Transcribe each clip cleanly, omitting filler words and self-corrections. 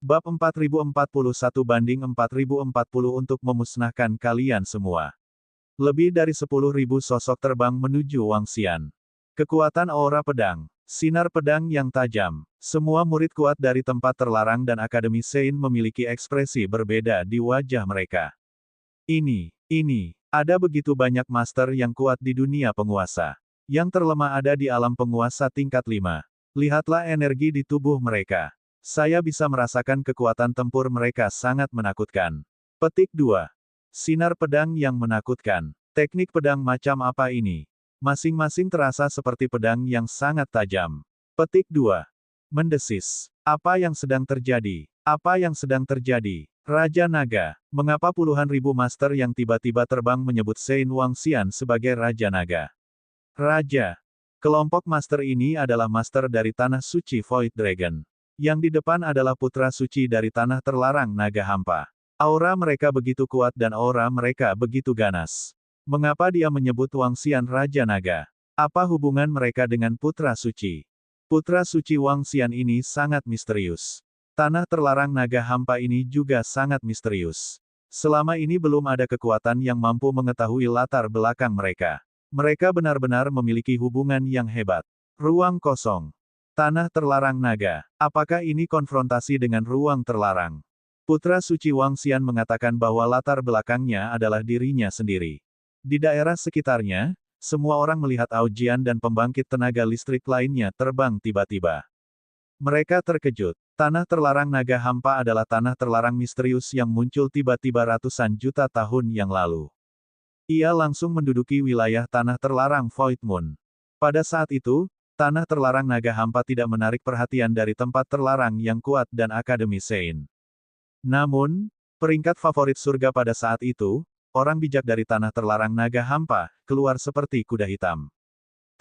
Bab 4041 banding 4040 untuk memusnahkan kalian semua. Lebih dari 10.000 sosok terbang menuju Wangxian. Kekuatan aura pedang. Sinar pedang yang tajam. Semua murid kuat dari tempat terlarang dan Akademi Sein memiliki ekspresi berbeda di wajah mereka. Ini, ada begitu banyak master yang kuat di dunia penguasa. Yang terlemah ada di alam penguasa tingkat 5. Lihatlah energi di tubuh mereka. Saya bisa merasakan kekuatan tempur mereka sangat menakutkan. Petik 2. Sinar pedang yang menakutkan. Teknik pedang macam apa ini? Masing-masing terasa seperti pedang yang sangat tajam. Petik 2. Mendesis. Apa yang sedang terjadi? Apa yang sedang terjadi? Raja Naga. Mengapa puluhan ribu master yang tiba-tiba terbang menyebut Sein Wangxian sebagai Raja Naga? Raja. Kelompok master ini adalah master dari Tanah Suci Void Dragon. Yang di depan adalah putra suci dari Tanah Terlarang Naga Hampa. Aura mereka begitu kuat dan aura mereka begitu ganas. Mengapa dia menyebut Wangxian Raja Naga? Apa hubungan mereka dengan putra suci? Putra suci Wangxian ini sangat misterius. Tanah Terlarang Naga Hampa ini juga sangat misterius. Selama ini belum ada kekuatan yang mampu mengetahui latar belakang mereka. Mereka benar-benar memiliki hubungan yang hebat. Ruang kosong. Tanah Terlarang Naga. Apakah ini konfrontasi dengan ruang terlarang? Putra suci Wangxian mengatakan bahwa latar belakangnya adalah dirinya sendiri. Di daerah sekitarnya, semua orang melihat Aojian dan pembangkit tenaga listrik lainnya terbang tiba-tiba. Mereka terkejut. Tanah Terlarang Naga Hampa adalah tanah terlarang misterius yang muncul tiba-tiba ratusan juta tahun yang lalu. Ia langsung menduduki wilayah Tanah Terlarang Void Moon. Pada saat itu, Tanah Terlarang Naga Hampa tidak menarik perhatian dari tempat terlarang yang kuat dan Akademi Sein. Namun, peringkat favorit surga pada saat itu, orang bijak dari Tanah Terlarang Naga Hampa, keluar seperti kuda hitam.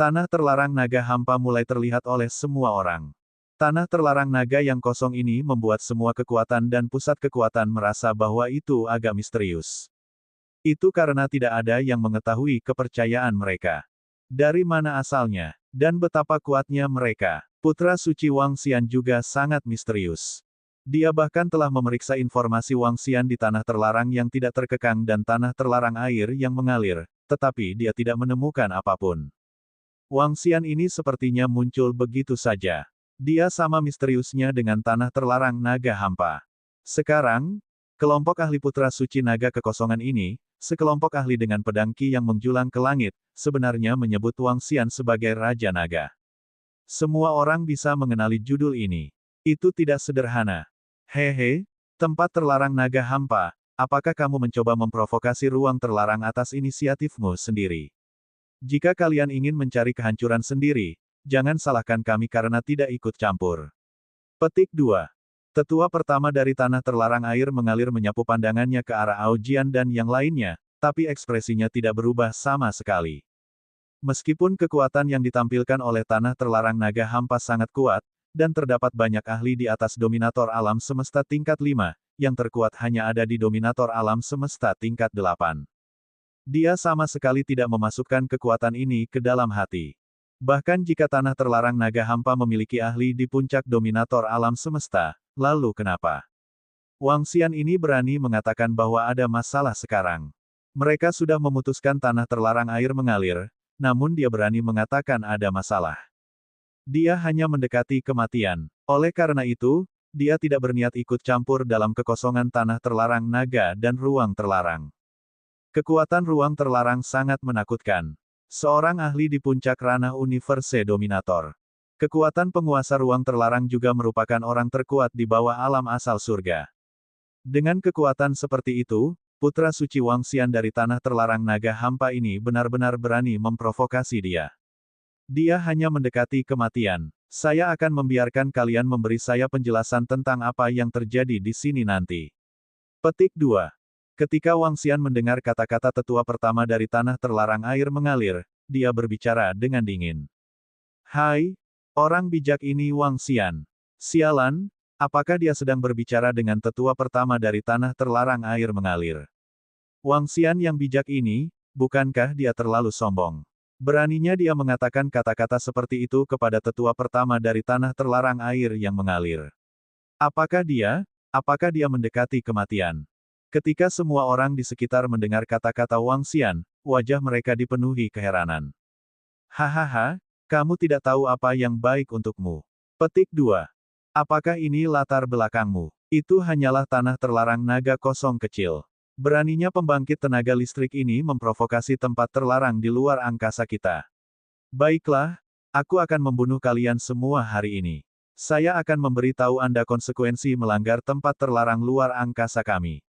Tanah Terlarang Naga Hampa mulai terlihat oleh semua orang. Tanah Terlarang Naga yang kosong ini membuat semua kekuatan dan pusat kekuatan merasa bahwa itu agak misterius. Itu karena tidak ada yang mengetahui kepercayaan mereka. Dari mana asalnya? Dan betapa kuatnya mereka. Putra suci Wangxian juga sangat misterius. Dia bahkan telah memeriksa informasi Wangxian di tanah terlarang yang tidak terkekang dan tanah terlarang air yang mengalir, tetapi dia tidak menemukan apapun. Wangxian ini sepertinya muncul begitu saja. Dia sama misteriusnya dengan tanah terlarang Naga Hampa. Sekarang, kelompok ahli putra suci naga kekosongan ini, sekelompok ahli dengan pedang Qi yang menjulang ke langit, sebenarnya menyebut Wangxian sebagai Raja Naga. Semua orang bisa mengenali judul ini. Itu tidak sederhana. Hehe, tempat terlarang Naga Hampa, apakah kamu mencoba memprovokasi ruang terlarang atas inisiatifmu sendiri? Jika kalian ingin mencari kehancuran sendiri, jangan salahkan kami karena tidak ikut campur. Petik 2. Tetua pertama dari Tanah Terlarang Air mengalir menyapu pandangannya ke arah Aojian dan yang lainnya, tapi ekspresinya tidak berubah sama sekali. Meskipun kekuatan yang ditampilkan oleh Tanah Terlarang Naga Hampa sangat kuat, dan terdapat banyak ahli di atas Dominator Alam Semesta tingkat 5, yang terkuat hanya ada di Dominator Alam Semesta tingkat 8. Dia sama sekali tidak memasukkan kekuatan ini ke dalam hati. Bahkan jika Tanah Terlarang Naga Hampa memiliki ahli di puncak Dominator Alam Semesta, lalu kenapa? Wangxian ini berani mengatakan bahwa ada masalah sekarang. Mereka sudah memutuskan Tanah Terlarang Air mengalir, namun dia berani mengatakan ada masalah. Dia hanya mendekati kematian. Oleh karena itu, dia tidak berniat ikut campur dalam kekosongan Tanah Terlarang Naga dan ruang terlarang. Kekuatan ruang terlarang sangat menakutkan. Seorang ahli di puncak ranah Universe Dominator. Kekuatan penguasa ruang terlarang juga merupakan orang terkuat di bawah alam asal surga. Dengan kekuatan seperti itu, putra suci Wangxian dari Tanah Terlarang Naga Hampa ini benar-benar berani memprovokasi dia. Dia hanya mendekati kematian. Saya akan membiarkan kalian memberi saya penjelasan tentang apa yang terjadi di sini nanti. Petik 2. Ketika Wangxian mendengar kata-kata tetua pertama dari Tanah Terlarang Air mengalir, dia berbicara dengan dingin. Hai, orang bijak ini Wangxian. Sialan, apakah dia sedang berbicara dengan tetua pertama dari Tanah Terlarang Air mengalir? Wangxian yang bijak ini, bukankah dia terlalu sombong? Beraninya dia mengatakan kata-kata seperti itu kepada tetua pertama dari Tanah Terlarang Air yang mengalir. Apakah dia, Apakah dia mendekati kematian? Ketika semua orang di sekitar mendengar kata-kata Wang Xian, wajah mereka dipenuhi keheranan. Hahaha, kamu tidak tahu apa yang baik untukmu. Petik 2. Apakah ini latar belakangmu? Itu hanyalah tanah terlarang naga kosong kecil. Beraninya pembangkit tenaga listrik ini memprovokasi tempat terlarang di luar angkasa kita. Baiklah, aku akan membunuh kalian semua hari ini. Saya akan memberitahu Anda konsekuensi melanggar tempat terlarang luar angkasa kami.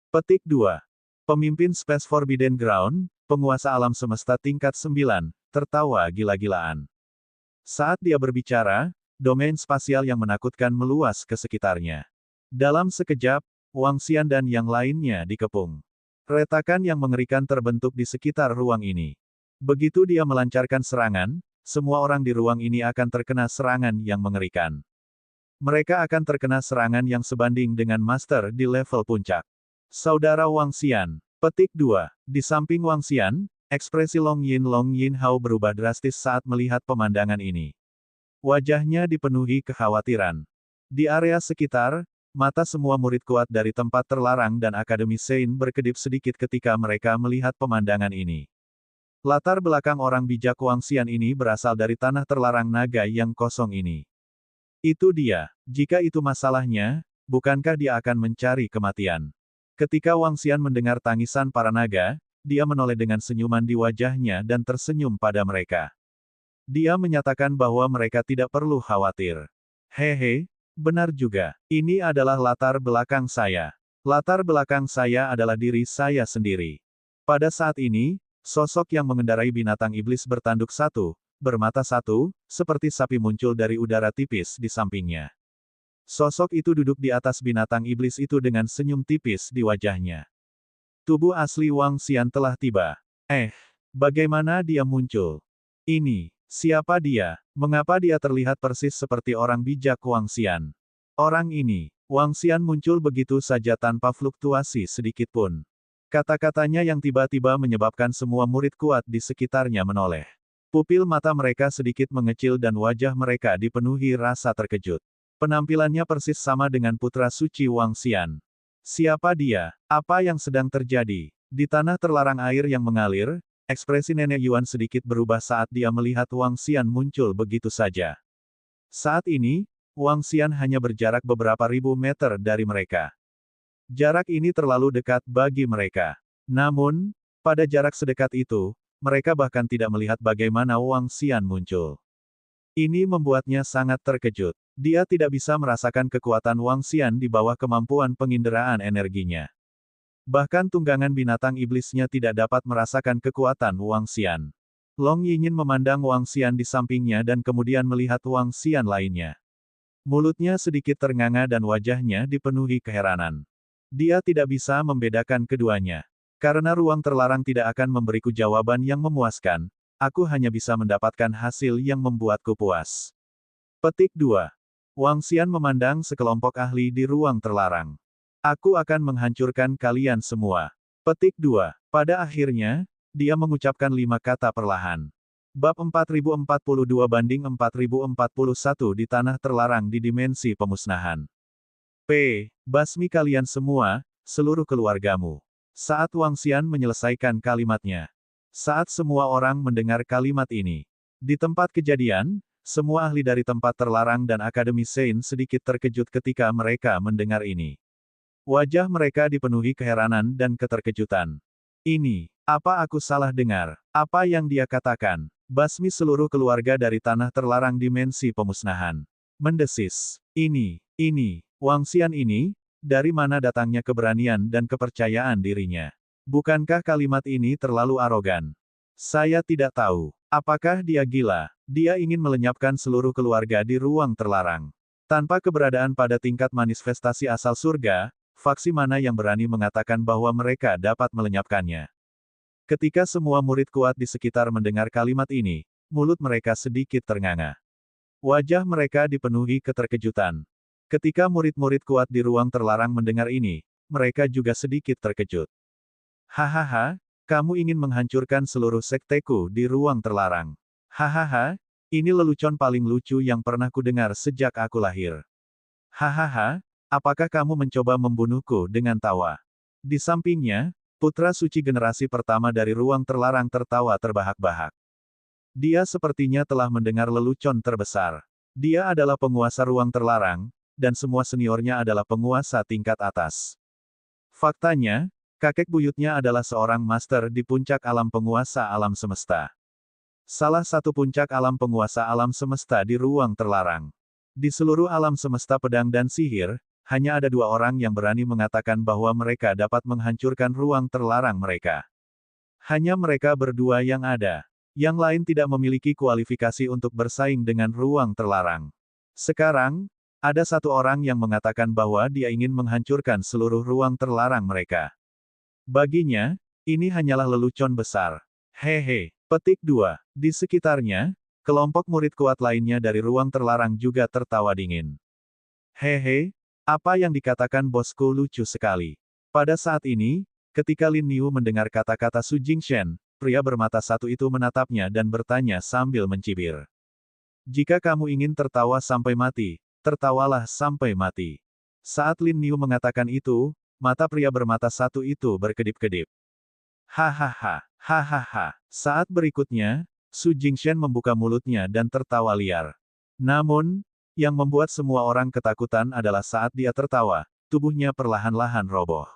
Petik 2. Pemimpin Space Forbidden Ground, penguasa alam semesta tingkat 9, tertawa gila-gilaan. Saat dia berbicara, domain spasial yang menakutkan meluas ke sekitarnya. Dalam sekejap, Wang Xian dan yang lainnya dikepung. Retakan yang mengerikan terbentuk di sekitar ruang ini. Begitu dia melancarkan serangan, semua orang di ruang ini akan terkena serangan yang mengerikan. Mereka akan terkena serangan yang sebanding dengan master di level puncak. Saudara Wang Xian. Petik 2. Di samping Wang Xian, ekspresi Long Yin Hao berubah drastis saat melihat pemandangan ini. Wajahnya dipenuhi kekhawatiran. Di area sekitar, mata semua murid kuat dari tempat terlarang dan Akademi Sein berkedip sedikit ketika mereka melihat pemandangan ini. Latar belakang orang bijak Wang Xian ini berasal dari tanah terlarang naga yang kosong ini. Itu dia. Jika itu masalahnya, bukankah dia akan mencari kematian? Ketika Wang Xian mendengar tangisan para naga, dia menoleh dengan senyuman di wajahnya dan tersenyum pada mereka. Dia menyatakan bahwa mereka tidak perlu khawatir. Hehe, benar juga. Ini adalah latar belakang saya. Latar belakang saya adalah diri saya sendiri. Pada saat ini, sosok yang mengendarai binatang iblis bertanduk satu, bermata satu, seperti sapi muncul dari udara tipis di sampingnya. Sosok itu duduk di atas binatang iblis itu dengan senyum tipis di wajahnya. Tubuh asli Wang Xian telah tiba. Bagaimana dia muncul? Ini, siapa dia? Mengapa dia terlihat persis seperti orang bijak Wang Xian? Orang ini, Wang Xian muncul begitu saja tanpa fluktuasi sedikitpun. Kata-katanya yang tiba-tiba menyebabkan semua murid kuat di sekitarnya menoleh. Pupil mata mereka sedikit mengecil dan wajah mereka dipenuhi rasa terkejut. Penampilannya persis sama dengan putra suci Wang Xian. Siapa dia? Apa yang sedang terjadi? Di tanah terlarang air yang mengalir, ekspresi Nenek Yuan sedikit berubah saat dia melihat Wang Xian muncul begitu saja. Saat ini, Wang Xian hanya berjarak beberapa ribu meter dari mereka. Jarak ini terlalu dekat bagi mereka. Namun, pada jarak sedekat itu, mereka bahkan tidak melihat bagaimana Wang Xian muncul. Ini membuatnya sangat terkejut. Dia tidak bisa merasakan kekuatan Wang Xian di bawah kemampuan penginderaan energinya. Bahkan tunggangan binatang iblisnya tidak dapat merasakan kekuatan Wang Xian. Long Yinyin memandang Wang Xian di sampingnya dan kemudian melihat Wang Xian lainnya. Mulutnya sedikit ternganga dan wajahnya dipenuhi keheranan. Dia tidak bisa membedakan keduanya. Karena ruang terlarang tidak akan memberiku jawaban yang memuaskan, aku hanya bisa mendapatkan hasil yang membuatku puas. Petik 2. Wang Xian memandang sekelompok ahli di ruang terlarang. Aku akan menghancurkan kalian semua. Petik 2. Pada akhirnya, dia mengucapkan 5 kata perlahan. Bab 4042-4041 di tanah terlarang di dimensi pemusnahan. Basmi kalian semua, seluruh keluargamu. Saat Wang Xian menyelesaikan kalimatnya. Saat semua orang mendengar kalimat ini. Di tempat kejadian, semua ahli dari tempat terlarang dan Akademi Sein sedikit terkejut ketika mereka mendengar ini. Wajah mereka dipenuhi keheranan dan keterkejutan. Ini, apa aku salah dengar? Apa yang dia katakan? Basmi seluruh keluarga dari tanah terlarang dimensi pemusnahan. Mendesis. Ini, Wang Xian ini, dari mana datangnya keberanian dan kepercayaan dirinya? Bukankah kalimat ini terlalu arogan? Saya tidak tahu. Apakah dia gila? Dia ingin melenyapkan seluruh keluarga di ruang terlarang. Tanpa keberadaan pada tingkat manifestasi asal surga, faksi mana yang berani mengatakan bahwa mereka dapat melenyapkannya? Ketika semua murid kuat di sekitar mendengar kalimat ini, mulut mereka sedikit ternganga. Wajah mereka dipenuhi keterkejutan. Ketika murid-murid kuat di ruang terlarang mendengar ini, mereka juga sedikit terkejut. Hahaha, kamu ingin menghancurkan seluruh sekteku di ruang terlarang. Hahaha, ini lelucon paling lucu yang pernah kudengar sejak aku lahir. Hahaha, Apakah kamu mencoba membunuhku dengan tawa? Di sampingnya, putra suci generasi pertama dari ruang terlarang tertawa terbahak-bahak. Dia sepertinya telah mendengar lelucon terbesar. Dia adalah penguasa ruang terlarang, dan semua seniornya adalah penguasa tingkat atas. Faktanya, kakek buyutnya adalah seorang master di puncak alam penguasa alam semesta. Salah satu puncak alam penguasa alam semesta di ruang terlarang. Di seluruh alam semesta pedang dan sihir, hanya ada dua orang yang berani mengatakan bahwa mereka dapat menghancurkan ruang terlarang mereka. Hanya mereka berdua yang ada. Yang lain tidak memiliki kualifikasi untuk bersaing dengan ruang terlarang. Sekarang, ada satu orang yang mengatakan bahwa dia ingin menghancurkan seluruh ruang terlarang mereka. Baginya, ini hanyalah lelucon besar. Hehe. Petik 2. Di sekitarnya, kelompok murid kuat lainnya dari ruang terlarang juga tertawa dingin. Hehe, apa yang dikatakan bosku lucu sekali. Pada saat ini, ketika Lin Niu mendengar kata-kata Su Jingshen, pria bermata satu itu menatapnya dan bertanya sambil mencibir. Jika kamu ingin tertawa sampai mati, tertawalah sampai mati. Saat Lin Niu mengatakan itu, mata pria bermata satu itu berkedip-kedip. Hahaha, hahaha. Saat berikutnya, Su Jingshen membuka mulutnya dan tertawa liar. Namun, yang membuat semua orang ketakutan adalah saat dia tertawa, tubuhnya perlahan-lahan roboh.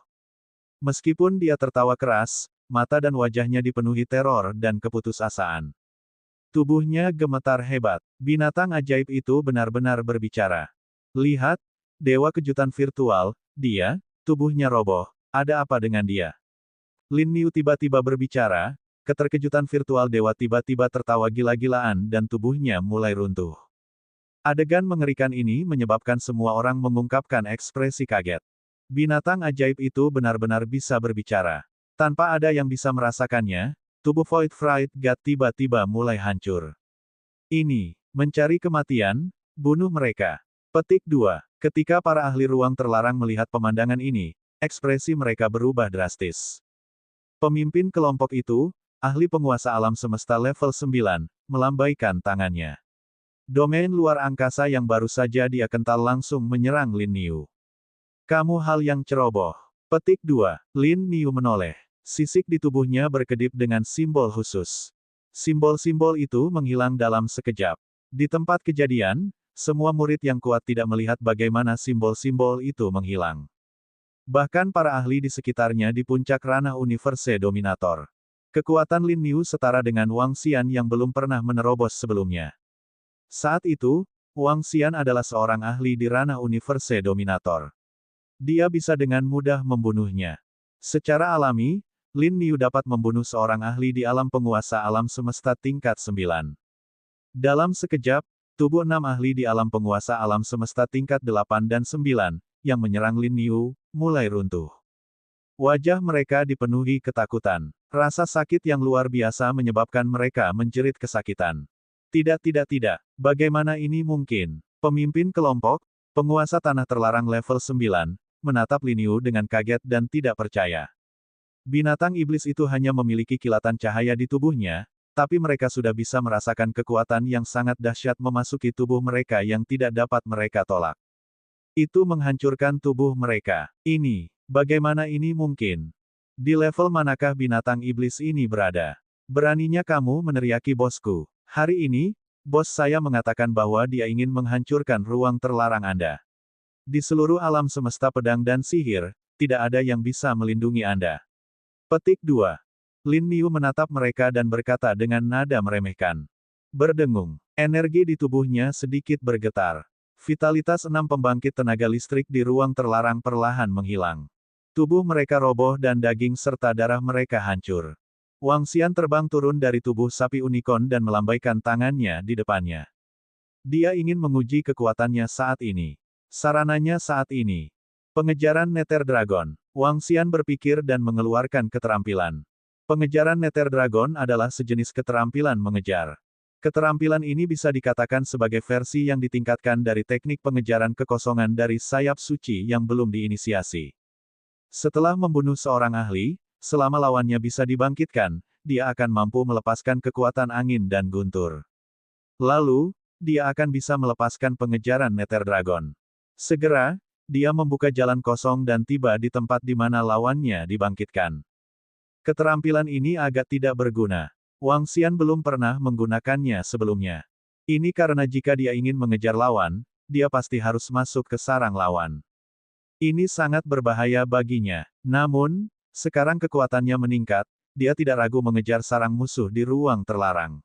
Meskipun dia tertawa keras, mata dan wajahnya dipenuhi teror dan keputusasaan. Tubuhnya gemetar hebat. Binatang ajaib itu benar-benar berbicara. Lihat, dewa kejutan virtual, dia, tubuhnya roboh, ada apa dengan dia? Lin Niu tiba-tiba berbicara, keterkejutan virtual dewa tiba-tiba tertawa gila-gilaan dan tubuhnya mulai runtuh. Adegan mengerikan ini menyebabkan semua orang mengungkapkan ekspresi kaget. Binatang ajaib itu benar-benar bisa berbicara. Tanpa ada yang bisa merasakannya, tubuh Void Fright God tiba-tiba mulai hancur. Ini, mencari kematian, bunuh mereka. Petik 2. Ketika para ahli ruang terlarang melihat pemandangan ini, ekspresi mereka berubah drastis. Pemimpin kelompok itu, ahli penguasa alam semesta level 9, melambaikan tangannya. Domain luar angkasa yang baru saja dia kental langsung menyerang Lin Niu. Kamu hal yang ceroboh. Petik 2. Lin Niu menoleh. Sisik di tubuhnya berkedip dengan simbol khusus. Simbol-simbol itu menghilang dalam sekejap. Di tempat kejadian, semua murid yang kuat tidak melihat bagaimana simbol-simbol itu menghilang. Bahkan para ahli di sekitarnya di puncak ranah Universe Dominator. Kekuatan Lin Niu setara dengan Wang Xian yang belum pernah menerobos sebelumnya. Saat itu, Wang Xian adalah seorang ahli di ranah Universe Dominator. Dia bisa dengan mudah membunuhnya. Secara alami, Lin Niu dapat membunuh seorang ahli di alam penguasa alam semesta tingkat 9. Dalam sekejap, tubuh 6 ahli di alam penguasa alam semesta tingkat 8 dan 9, yang menyerang Lin Niu, mulai runtuh. Wajah mereka dipenuhi ketakutan. Rasa sakit yang luar biasa menyebabkan mereka menjerit kesakitan. Tidak. Bagaimana ini mungkin? Pemimpin kelompok, penguasa tanah terlarang level 9, menatap Lin Niu dengan kaget dan tidak percaya. Binatang iblis itu hanya memiliki kilatan cahaya di tubuhnya, tapi mereka sudah bisa merasakan kekuatan yang sangat dahsyat memasuki tubuh mereka yang tidak dapat mereka tolak. Itu menghancurkan tubuh mereka. Bagaimana ini mungkin? Di level manakah binatang iblis ini berada? Beraninya kamu meneriaki bosku. Hari ini, bos saya mengatakan bahwa dia ingin menghancurkan ruang terlarang Anda. Di seluruh alam semesta pedang dan sihir, tidak ada yang bisa melindungi Anda. Petik 2. Lin Niu menatap mereka dan berkata dengan nada meremehkan. Berdengung. Energi di tubuhnya sedikit bergetar. Vitalitas 6 pembangkit tenaga listrik di ruang terlarang perlahan menghilang. Tubuh mereka roboh dan daging serta darah mereka hancur. Wang Xian terbang turun dari tubuh sapi unicorn dan melambaikan tangannya di depannya. Dia ingin menguji kekuatannya saat ini. Sarananya saat ini. Pengejaran Nether Dragon. Wang Xian berpikir dan mengeluarkan keterampilan. Pengejaran Nether Dragon adalah sejenis keterampilan mengejar. Keterampilan ini bisa dikatakan sebagai versi yang ditingkatkan dari teknik pengejaran kekosongan dari sayap suci yang belum diinisiasi. Setelah membunuh seorang ahli, selama lawannya bisa dibangkitkan, dia akan mampu melepaskan kekuatan angin dan guntur. Lalu, dia akan bisa melepaskan pengejaran Nether Dragon. Segera, dia membuka jalan kosong dan tiba di tempat di mana lawannya dibangkitkan. Keterampilan ini agak tidak berguna. Wang Xian belum pernah menggunakannya sebelumnya. Ini karena jika dia ingin mengejar lawan, dia pasti harus masuk ke sarang lawan. Ini sangat berbahaya baginya. Namun, sekarang kekuatannya meningkat, dia tidak ragu mengejar sarang musuh di ruang terlarang.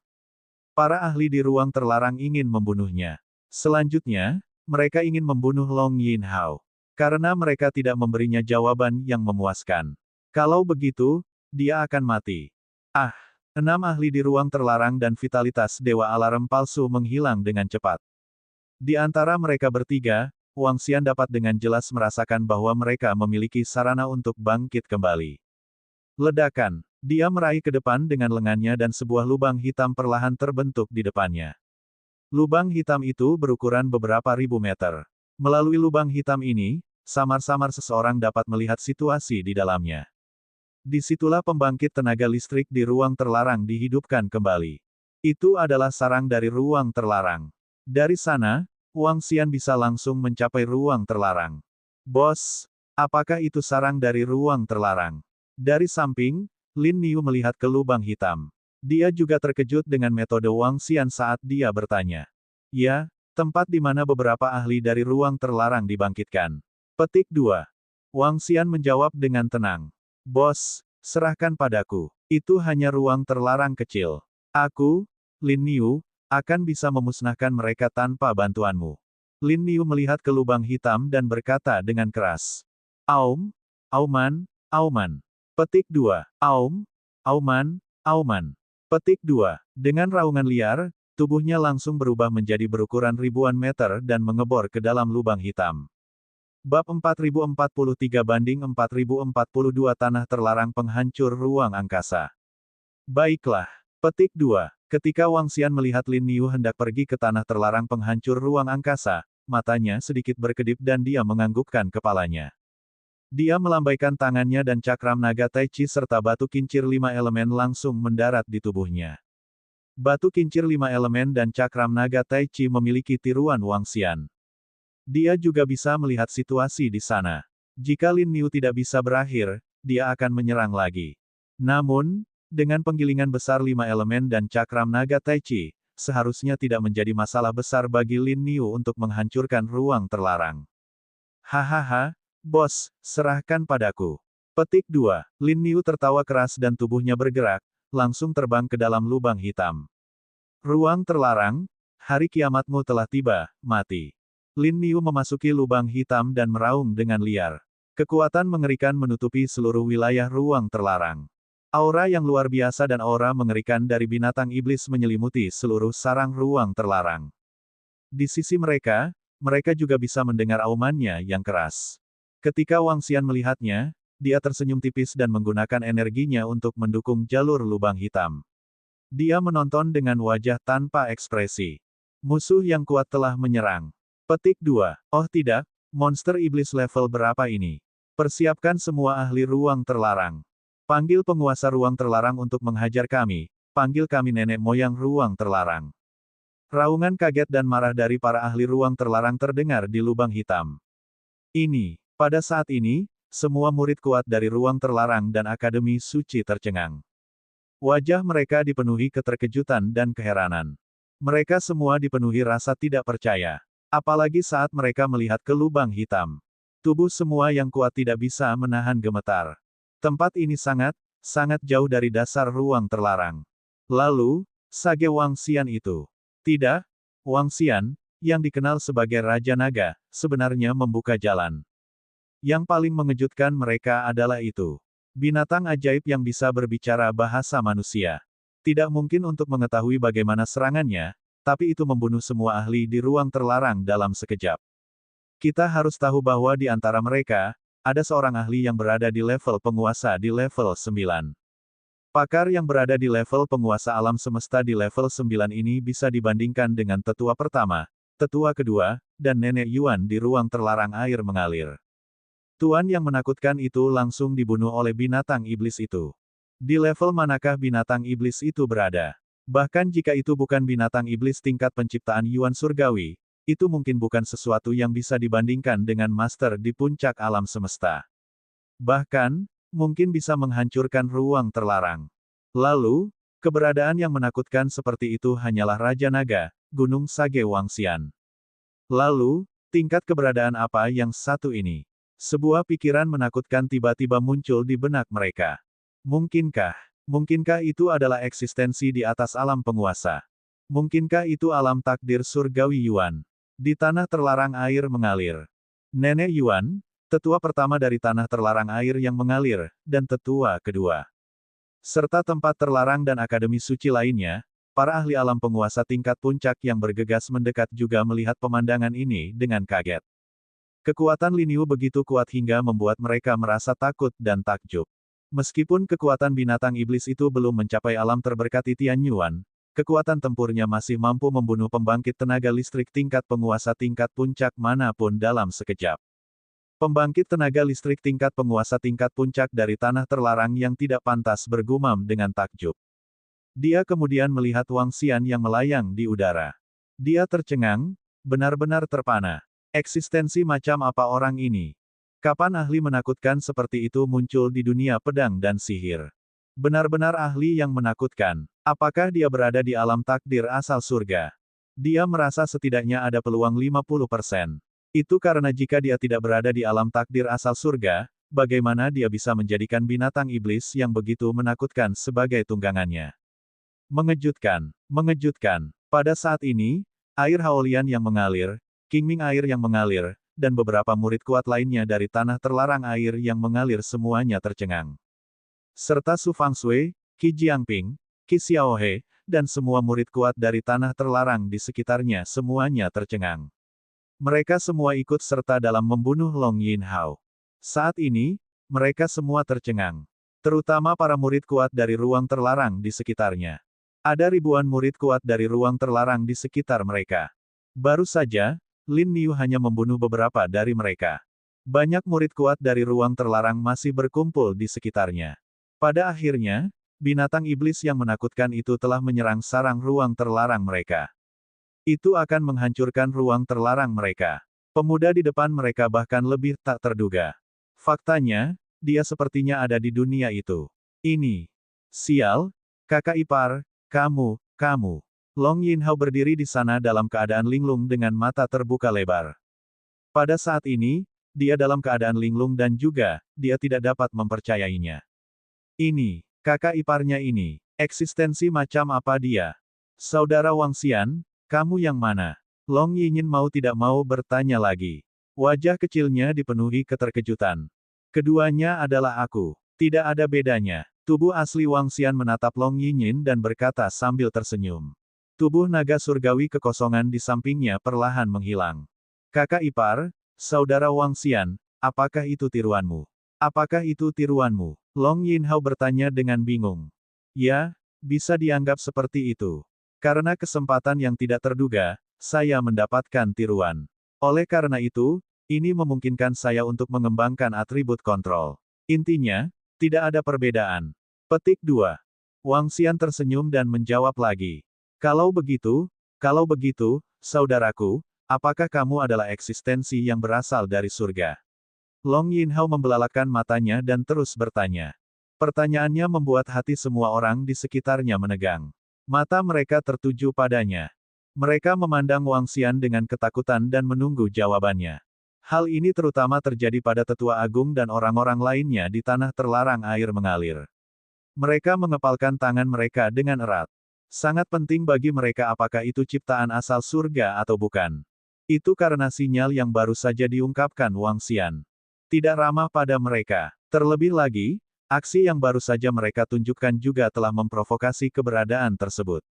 Para ahli di ruang terlarang ingin membunuhnya. Selanjutnya, mereka ingin membunuh Long Yinhao. Karena mereka tidak memberinya jawaban yang memuaskan. Kalau begitu, dia akan mati. Ah! 6 ahli di ruang terlarang dan vitalitas dewa alarm palsu menghilang dengan cepat. Di antara mereka bertiga, Wang Xian dapat dengan jelas merasakan bahwa mereka memiliki sarana untuk bangkit kembali. Ledakan. Dia meraih ke depan dengan lengannya dan sebuah lubang hitam perlahan terbentuk di depannya. Lubang hitam itu berukuran beberapa ribu meter. Melalui lubang hitam ini, samar-samar seseorang dapat melihat situasi di dalamnya. Disitulah pembangkit tenaga listrik di ruang terlarang dihidupkan kembali. Itu adalah sarang dari ruang terlarang. Dari sana, Wang Xian bisa langsung mencapai ruang terlarang. Bos, apakah itu sarang dari ruang terlarang? Dari samping, Lin Niu melihat ke lubang hitam. Dia juga terkejut dengan metode Wang Xian saat dia bertanya. Ya, tempat di mana beberapa ahli dari ruang terlarang dibangkitkan. Petik 2. Wang Xian menjawab dengan tenang. Bos, serahkan padaku. Itu hanya ruang terlarang kecil. Aku, Lin Niu, akan bisa memusnahkan mereka tanpa bantuanmu. Lin Niu melihat ke lubang hitam dan berkata dengan keras. Aum, Auman, Auman. Petik 2. Aum, Auman, Auman. Petik 2. Dengan raungan liar, tubuhnya langsung berubah menjadi berukuran ribuan meter dan mengebor ke dalam lubang hitam. Bab 4043-4042 Tanah Terlarang Penghancur Ruang Angkasa. Baiklah. Petik 2. Ketika Wang Xian melihat Lin Niu hendak pergi ke Tanah Terlarang Penghancur Ruang Angkasa, matanya sedikit berkedip dan dia menganggukkan kepalanya. Dia melambaikan tangannya dan cakram naga Tai Chi serta batu kincir 5 elemen langsung mendarat di tubuhnya. Batu kincir 5 elemen dan cakram naga Tai Chi memiliki tiruan Wang Xian. Dia juga bisa melihat situasi di sana. Jika Lin Niu tidak bisa berakhir, dia akan menyerang lagi. Namun, dengan penggilingan besar 5 elemen dan cakram naga Tai Chi, seharusnya tidak menjadi masalah besar bagi Lin Niu untuk menghancurkan ruang terlarang. Hahaha, bos, serahkan padaku. Petik 2. Lin Niu tertawa keras dan tubuhnya bergerak, langsung terbang ke dalam lubang hitam. Ruang terlarang, hari kiamatmu telah tiba, mati. Lin Niu memasuki lubang hitam dan meraung dengan liar. Kekuatan mengerikan menutupi seluruh wilayah ruang terlarang. Aura yang luar biasa dan aura mengerikan dari binatang iblis menyelimuti seluruh sarang ruang terlarang. Di sisi mereka, mereka juga bisa mendengar aumannya yang keras. Ketika Wang Xian melihatnya, dia tersenyum tipis dan menggunakan energinya untuk mendukung jalur lubang hitam. Dia menonton dengan wajah tanpa ekspresi. Musuh yang kuat telah menyerang. Petik 2. Oh tidak, monster iblis level berapa ini? Persiapkan semua ahli ruang terlarang. Panggil penguasa ruang terlarang untuk menghajar kami, panggil kami nenek moyang ruang terlarang. Raungan kaget dan marah dari para ahli ruang terlarang terdengar di lubang hitam. Pada saat ini, semua murid kuat dari ruang terlarang dan Akademi Suci tercengang. Wajah mereka dipenuhi keterkejutan dan keheranan. Mereka semua dipenuhi rasa tidak percaya. Apalagi saat mereka melihat ke lubang hitam. Tubuh semua yang kuat tidak bisa menahan gemetar. Tempat ini sangat jauh dari dasar ruang terlarang. Lalu, sage Wang Xian itu. Tidak, Wang Xian, yang dikenal sebagai Raja Naga, sebenarnya membuka jalan. Yang paling mengejutkan mereka adalah itu. Binatang ajaib yang bisa berbicara bahasa manusia. Tidak mungkin untuk mengetahui bagaimana serangannya, tapi itu membunuh semua ahli di ruang terlarang dalam sekejap. Kita harus tahu bahwa di antara mereka, ada seorang ahli yang berada di level penguasa di level 9. Pakar yang berada di level penguasa alam semesta di level 9 ini bisa dibandingkan dengan tetua pertama, tetua kedua, dan nenek Yuan di ruang terlarang air mengalir. Tuan yang menakutkan itu langsung dibunuh oleh binatang iblis itu. Di level manakah binatang iblis itu berada? Bahkan jika itu bukan binatang iblis tingkat penciptaan Yuan surgawi, itu mungkin bukan sesuatu yang bisa dibandingkan dengan master di puncak alam semesta. Bahkan, mungkin bisa menghancurkan ruang terlarang. Lalu, keberadaan yang menakutkan seperti itu hanyalah Raja Naga, Gunung Sage Wangxian. Lalu, tingkat keberadaan apa yang satu ini? Sebuah pikiran menakutkan tiba-tiba muncul di benak mereka. Mungkinkah itu adalah eksistensi di atas alam penguasa? Mungkinkah itu alam takdir surgawi Yuan? Di tanah terlarang air mengalir. Nenek Yuan, tetua pertama dari tanah terlarang air yang mengalir, dan tetua kedua. Serta tempat terlarang dan akademi suci lainnya, para ahli alam penguasa tingkat puncak yang bergegas mendekat juga melihat pemandangan ini dengan kaget. Kekuatan Lin Yu begitu kuat hingga membuat mereka merasa takut dan takjub. Meskipun kekuatan binatang iblis itu belum mencapai alam terberkati Tian Yuan, kekuatan tempurnya masih mampu membunuh pembangkit tenaga listrik tingkat penguasa tingkat puncak manapun dalam sekejap. Pembangkit tenaga listrik tingkat penguasa tingkat puncak dari tanah terlarang yang tidak pantas bergumam dengan takjub. Dia kemudian melihat Wangxian yang melayang di udara. Dia tercengang, benar-benar terpana. Eksistensi macam apa orang ini? Kapan ahli menakutkan seperti itu muncul di dunia pedang dan sihir? Benar-benar ahli yang menakutkan. Apakah dia berada di alam takdir asal surga? Dia merasa setidaknya ada peluang 50%. Itu karena jika dia tidak berada di alam takdir asal surga, bagaimana dia bisa menjadikan binatang iblis yang begitu menakutkan sebagai tunggangannya? Mengejutkan. Pada saat ini, air Haolian yang mengalir, Qingming air yang mengalir, dan beberapa murid kuat lainnya dari tanah terlarang air yang mengalir semuanya tercengang. Serta Su Fangshui, Qi Jiangping, Qi Xiaohe, dan semua murid kuat dari tanah terlarang di sekitarnya semuanya tercengang. Mereka semua ikut serta dalam membunuh Long Yinhao. Saat ini, mereka semua tercengang. Terutama para murid kuat dari ruang terlarang di sekitarnya. Ada ribuan murid kuat dari ruang terlarang di sekitar mereka. Baru saja, Lin Niu hanya membunuh beberapa dari mereka. Banyak murid kuat dari ruang terlarang masih berkumpul di sekitarnya. Pada akhirnya, binatang iblis yang menakutkan itu telah menyerang sarang ruang terlarang mereka. Itu akan menghancurkan ruang terlarang mereka. Pemuda di depan mereka bahkan lebih tak terduga. Faktanya, dia sepertinya ada di dunia itu. Ini. Sial, kakak ipar, kamu. Long Yinhao berdiri di sana dalam keadaan linglung dengan mata terbuka lebar. Pada saat ini, dia dalam keadaan linglung dan juga, dia tidak dapat mempercayainya. Ini, kakak iparnya ini, eksistensi macam apa dia? Saudara Wangxian, kamu yang mana? Long Yinyin mau tidak mau bertanya lagi. Wajah kecilnya dipenuhi keterkejutan. Keduanya adalah aku. Tidak ada bedanya. Tubuh asli Wangxian menatap Long Yinyin dan berkata sambil tersenyum. Tubuh naga surgawi kekosongan di sampingnya perlahan menghilang. Kakak ipar, saudara Wangxian, apakah itu tiruanmu? Apakah itu tiruanmu? Long Yinhao bertanya dengan bingung. Ya, bisa dianggap seperti itu. Karena kesempatan yang tidak terduga, saya mendapatkan tiruan. Oleh karena itu, ini memungkinkan saya untuk mengembangkan atribut kontrol. Intinya, tidak ada perbedaan. Petik 2. Wangxian tersenyum dan menjawab lagi. Kalau begitu, saudaraku, apakah kamu adalah eksistensi yang berasal dari surga? Long Yinhao membelalakkan matanya dan terus bertanya. Pertanyaannya membuat hati semua orang di sekitarnya menegang. Mata mereka tertuju padanya. Mereka memandang Wangxian dengan ketakutan dan menunggu jawabannya. Hal ini terutama terjadi pada tetua agung dan orang-orang lainnya di tanah terlarang air mengalir. Mereka mengepalkan tangan mereka dengan erat. Sangat penting bagi mereka apakah itu ciptaan asal surga atau bukan. Itu karena sinyal yang baru saja diungkapkan Wangxian. Tidak ramah pada mereka. Terlebih lagi, aksi yang baru saja mereka tunjukkan juga telah memprovokasi keberadaan tersebut.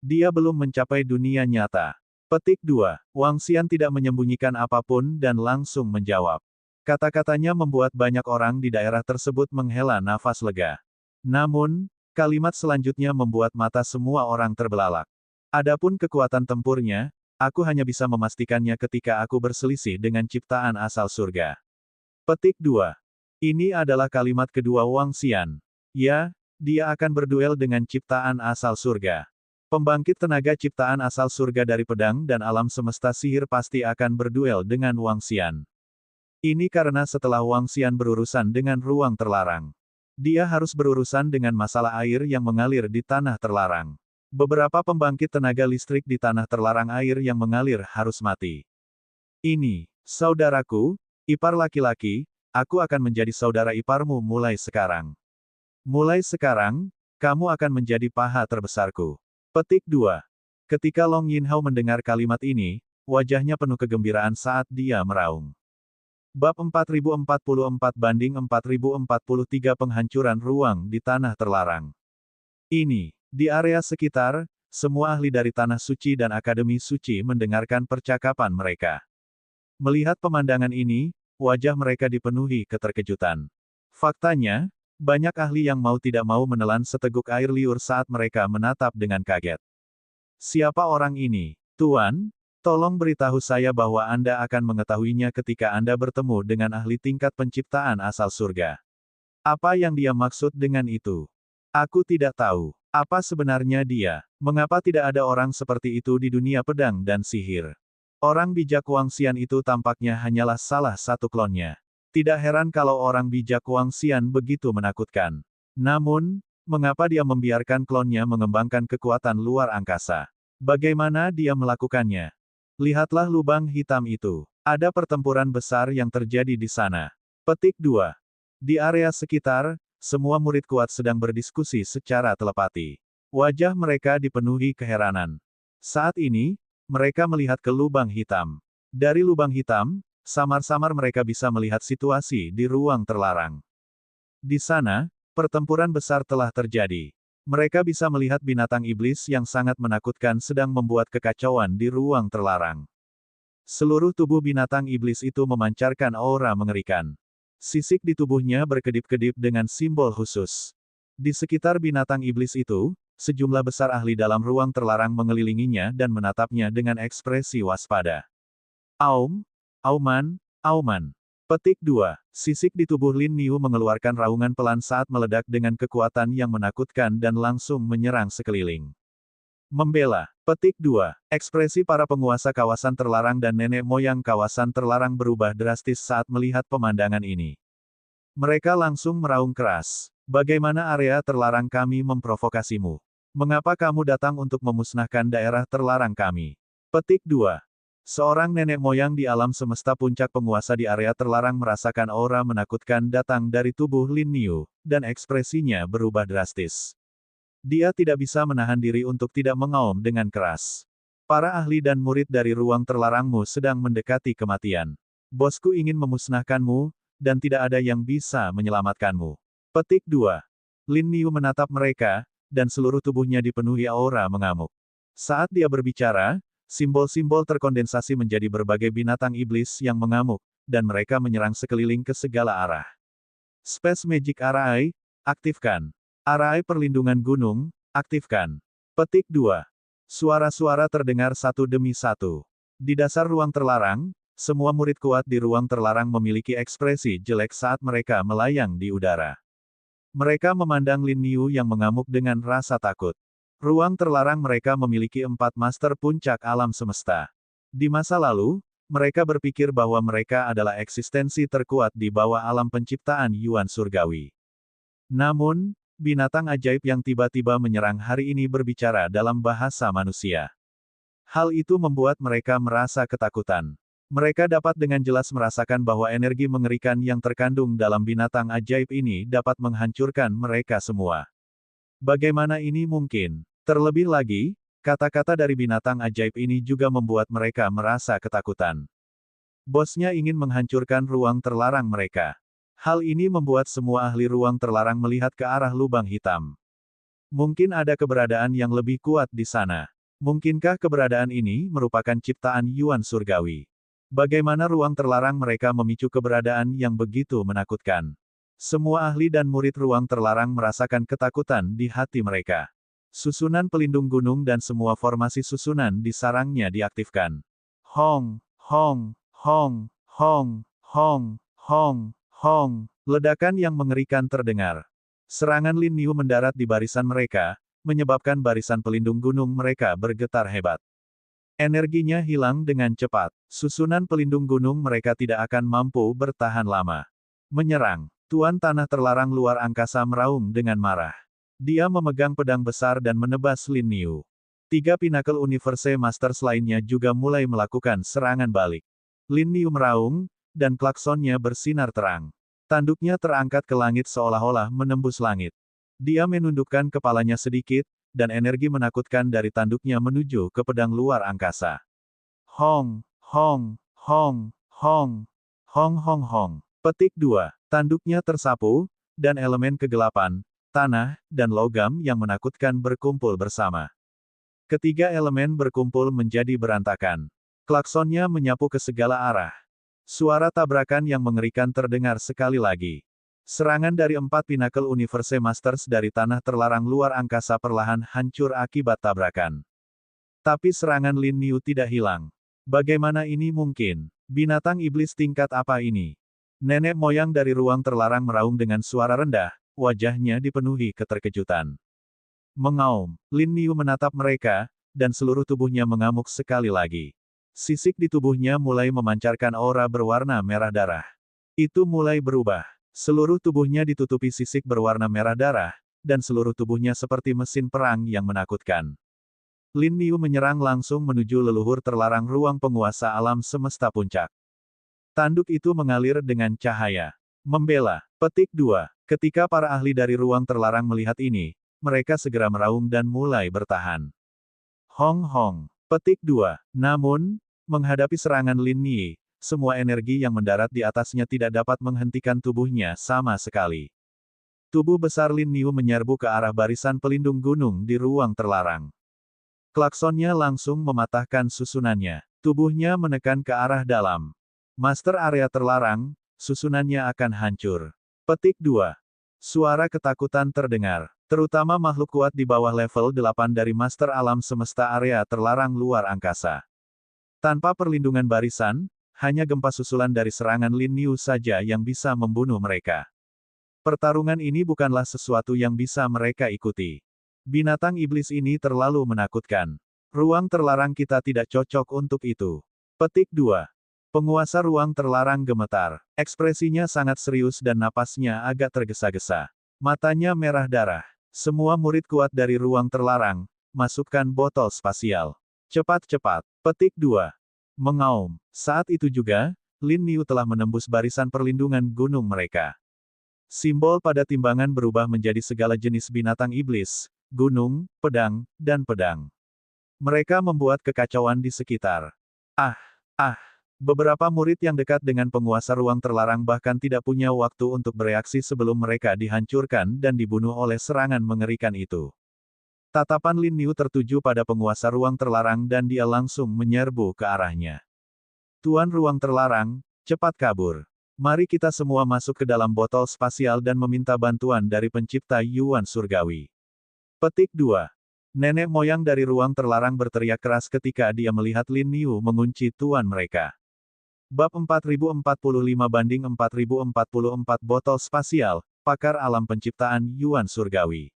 Dia belum mencapai dunia nyata. Petik 2. Wangxian tidak menyembunyikan apapun dan langsung menjawab. Kata-katanya membuat banyak orang di daerah tersebut menghela nafas lega. Namun, kalimat selanjutnya membuat mata semua orang terbelalak. Adapun kekuatan tempurnya, aku hanya bisa memastikannya ketika aku berselisih dengan ciptaan asal surga. Petik 2. Ini adalah kalimat kedua Wangxian. Ya, dia akan berduel dengan ciptaan asal surga. Pembangkit tenaga ciptaan asal surga dari pedang dan alam semesta sihir pasti akan berduel dengan Wang Xian. Ini karena setelah Wang Xian berurusan dengan ruang terlarang, dia harus berurusan dengan masalah air yang mengalir di tanah terlarang. Beberapa pembangkit tenaga listrik di tanah terlarang air yang mengalir harus mati. Ini, saudaraku, ipar laki-laki, aku akan menjadi saudara iparmu mulai sekarang. Mulai sekarang, kamu akan menjadi paha terbesarku. Petik 2. Ketika Long Yinhao mendengar kalimat ini, wajahnya penuh kegembiraan saat dia meraung. Bab 4044-4043 Penghancuran ruang di tanah terlarang. Ini, di area sekitar, semua ahli dari Tanah Suci dan Akademi Suci mendengarkan percakapan mereka. Melihat pemandangan ini, wajah mereka dipenuhi keterkejutan. Faktanya, banyak ahli yang mau tidak mau menelan seteguk air liur saat mereka menatap dengan kaget. Siapa orang ini? Tuan, tolong beritahu saya bahwa Anda akan mengetahuinya ketika Anda bertemu dengan ahli tingkat penciptaan asal surga. Apa yang dia maksud dengan itu? Aku tidak tahu. Apa sebenarnya dia? Mengapa tidak ada orang seperti itu di dunia pedang dan sihir? Orang bijak Wang Xian itu tampaknya hanyalah salah satu klonnya. Tidak heran kalau orang bijak Wang Xian begitu menakutkan. Namun, mengapa dia membiarkan klonnya mengembangkan kekuatan luar angkasa? Bagaimana dia melakukannya? Lihatlah lubang hitam itu. Ada pertempuran besar yang terjadi di sana. Petik 2. Di area sekitar, semua murid kuat sedang berdiskusi secara telepati. Wajah mereka dipenuhi keheranan. Saat ini, mereka melihat ke lubang hitam. Dari lubang hitam, samar-samar mereka bisa melihat situasi di ruang terlarang. Di sana, pertempuran besar telah terjadi. Mereka bisa melihat binatang iblis yang sangat menakutkan sedang membuat kekacauan di ruang terlarang. Seluruh tubuh binatang iblis itu memancarkan aura mengerikan. Sisik di tubuhnya berkedip-kedip dengan simbol khusus. Di sekitar binatang iblis itu, sejumlah besar ahli dalam ruang terlarang mengelilinginya dan menatapnya dengan ekspresi waspada. Aum, Auman, Auman. Petik 2. Sisik di tubuh Lin Niu mengeluarkan raungan pelan saat meledak dengan kekuatan yang menakutkan dan langsung menyerang sekeliling. Membela. Petik 2. Ekspresi para penguasa kawasan terlarang dan nenek moyang kawasan terlarang berubah drastis saat melihat pemandangan ini. Mereka langsung meraung keras. Bagaimana area terlarang kami memprovokasimu? Mengapa kamu datang untuk memusnahkan daerah terlarang kami? Petik 2. Seorang nenek moyang di alam semesta puncak penguasa di area terlarang merasakan aura menakutkan datang dari tubuh Lin Niu, dan ekspresinya berubah drastis. Dia tidak bisa menahan diri untuk tidak mengaum dengan keras. Para ahli dan murid dari ruang terlarangmu sedang mendekati kematian. Bosku ingin memusnahkanmu, dan tidak ada yang bisa menyelamatkanmu. Petik 2. Lin Niu menatap mereka, dan seluruh tubuhnya dipenuhi aura mengamuk. Saat dia berbicara, simbol-simbol terkondensasi menjadi berbagai binatang iblis yang mengamuk, dan mereka menyerang sekeliling ke segala arah. Space Magic Arai, aktifkan. Arai Perlindungan Gunung, aktifkan. Petik 2. Suara-suara terdengar satu demi satu. Di dasar ruang terlarang, semua murid kuat di ruang terlarang memiliki ekspresi jelek saat mereka melayang di udara. Mereka memandang Lin Niu yang mengamuk dengan rasa takut. Ruang terlarang mereka memiliki 4 master puncak alam semesta. Di masa lalu, mereka berpikir bahwa mereka adalah eksistensi terkuat di bawah alam penciptaan Yuan Surgawi. Namun, binatang ajaib yang tiba-tiba menyerang hari ini berbicara dalam bahasa manusia. Hal itu membuat mereka merasa ketakutan. Mereka dapat dengan jelas merasakan bahwa energi mengerikan yang terkandung dalam binatang ajaib ini dapat menghancurkan mereka semua. Bagaimana ini mungkin? Terlebih lagi, kata-kata dari binatang ajaib ini juga membuat mereka merasa ketakutan. Bosnya ingin menghancurkan ruang terlarang mereka. Hal ini membuat semua ahli ruang terlarang melihat ke arah lubang hitam. Mungkin ada keberadaan yang lebih kuat di sana. Mungkinkah keberadaan ini merupakan ciptaan Yuan Surgawi? Bagaimana ruang terlarang mereka memicu keberadaan yang begitu menakutkan? Semua ahli dan murid ruang terlarang merasakan ketakutan di hati mereka. Susunan pelindung gunung dan semua formasi susunan di sarangnya diaktifkan. Hong, Hong, Hong, Hong, Hong, Hong, Hong. Ledakan yang mengerikan terdengar. Serangan Lin Niu mendarat di barisan mereka, menyebabkan barisan pelindung gunung mereka bergetar hebat. Energinya hilang dengan cepat. Susunan pelindung gunung mereka tidak akan mampu bertahan lama. Menyerang. Tuan Tanah Terlarang luar angkasa meraung dengan marah. Dia memegang pedang besar dan menebas Lin Niu. 3 Pinnacle Universe Masters lainnya juga mulai melakukan serangan balik. Lin Niu meraung, dan klaksonnya bersinar terang. Tanduknya terangkat ke langit seolah-olah menembus langit. Dia menundukkan kepalanya sedikit, dan energi menakutkan dari tanduknya menuju ke pedang luar angkasa. Hong, hong, hong, hong, hong hong hong. Petik 2. Tanduknya tersapu, dan elemen kegelapan, tanah, dan logam yang menakutkan berkumpul bersama. Ketiga elemen berkumpul menjadi berantakan. Klaksonnya menyapu ke segala arah. Suara tabrakan yang mengerikan terdengar sekali lagi. Serangan dari 4 Pinnacle Universe Masters dari Tanah Terlarang luar angkasa perlahan hancur akibat tabrakan. Tapi serangan Lin Niu tidak hilang. Bagaimana ini mungkin? Binatang iblis tingkat apa ini? Nenek moyang dari ruang terlarang meraung dengan suara rendah, wajahnya dipenuhi keterkejutan. Mengaum, Lin Niu menatap mereka, dan seluruh tubuhnya mengamuk sekali lagi. Sisik di tubuhnya mulai memancarkan aura berwarna merah darah. Itu mulai berubah. Seluruh tubuhnya ditutupi sisik berwarna merah darah, dan seluruh tubuhnya seperti mesin perang yang menakutkan. Lin Niu menyerang langsung menuju leluhur terlarang ruang penguasa alam semesta puncak. Tanduk itu mengalir dengan cahaya. Membela. Petik 2. Ketika para ahli dari ruang terlarang melihat ini, mereka segera meraung dan mulai bertahan. Hong Hong. Petik 2. Namun, menghadapi serangan Lin Niu, semua energi yang mendarat di atasnya tidak dapat menghentikan tubuhnya sama sekali. Tubuh besar Lin Niu menyerbu ke arah barisan pelindung gunung di ruang terlarang. Klaksonnya langsung mematahkan susunannya. Tubuhnya menekan ke arah dalam. Master area terlarang, susunannya akan hancur. Petik 2. Suara ketakutan terdengar. Terutama makhluk kuat di bawah level 8 dari Master Alam Semesta area terlarang luar angkasa. Tanpa perlindungan barisan, hanya gempa susulan dari serangan Lin Niu saja yang bisa membunuh mereka. Pertarungan ini bukanlah sesuatu yang bisa mereka ikuti. Binatang iblis ini terlalu menakutkan. Ruang terlarang kita tidak cocok untuk itu. Petik 2. Penguasa ruang terlarang gemetar. Ekspresinya sangat serius dan napasnya agak tergesa-gesa. Matanya merah darah. Semua murid kuat dari ruang terlarang, masukkan botol spasial. Cepat-cepat. Petik 2. Mengaum. Saat itu juga, Lin Niu telah menembus barisan perlindungan gunung mereka. Simbol pada timbangan berubah menjadi segala jenis binatang iblis, gunung, pedang, dan pedang. Mereka membuat kekacauan di sekitar. Beberapa murid yang dekat dengan penguasa ruang terlarang bahkan tidak punya waktu untuk bereaksi sebelum mereka dihancurkan dan dibunuh oleh serangan mengerikan itu. Tatapan Lin Niu tertuju pada penguasa ruang terlarang dan dia langsung menyerbu ke arahnya. Tuan ruang terlarang, cepat kabur. Mari kita semua masuk ke dalam botol spasial dan meminta bantuan dari pencipta Yuan Surgawi. Petik 2. Nenek moyang dari ruang terlarang berteriak keras ketika dia melihat Lin Niu mengunci tuan mereka. Bab 4045-4044 botol spasial, pakar alam penciptaan Yuan Surgawi.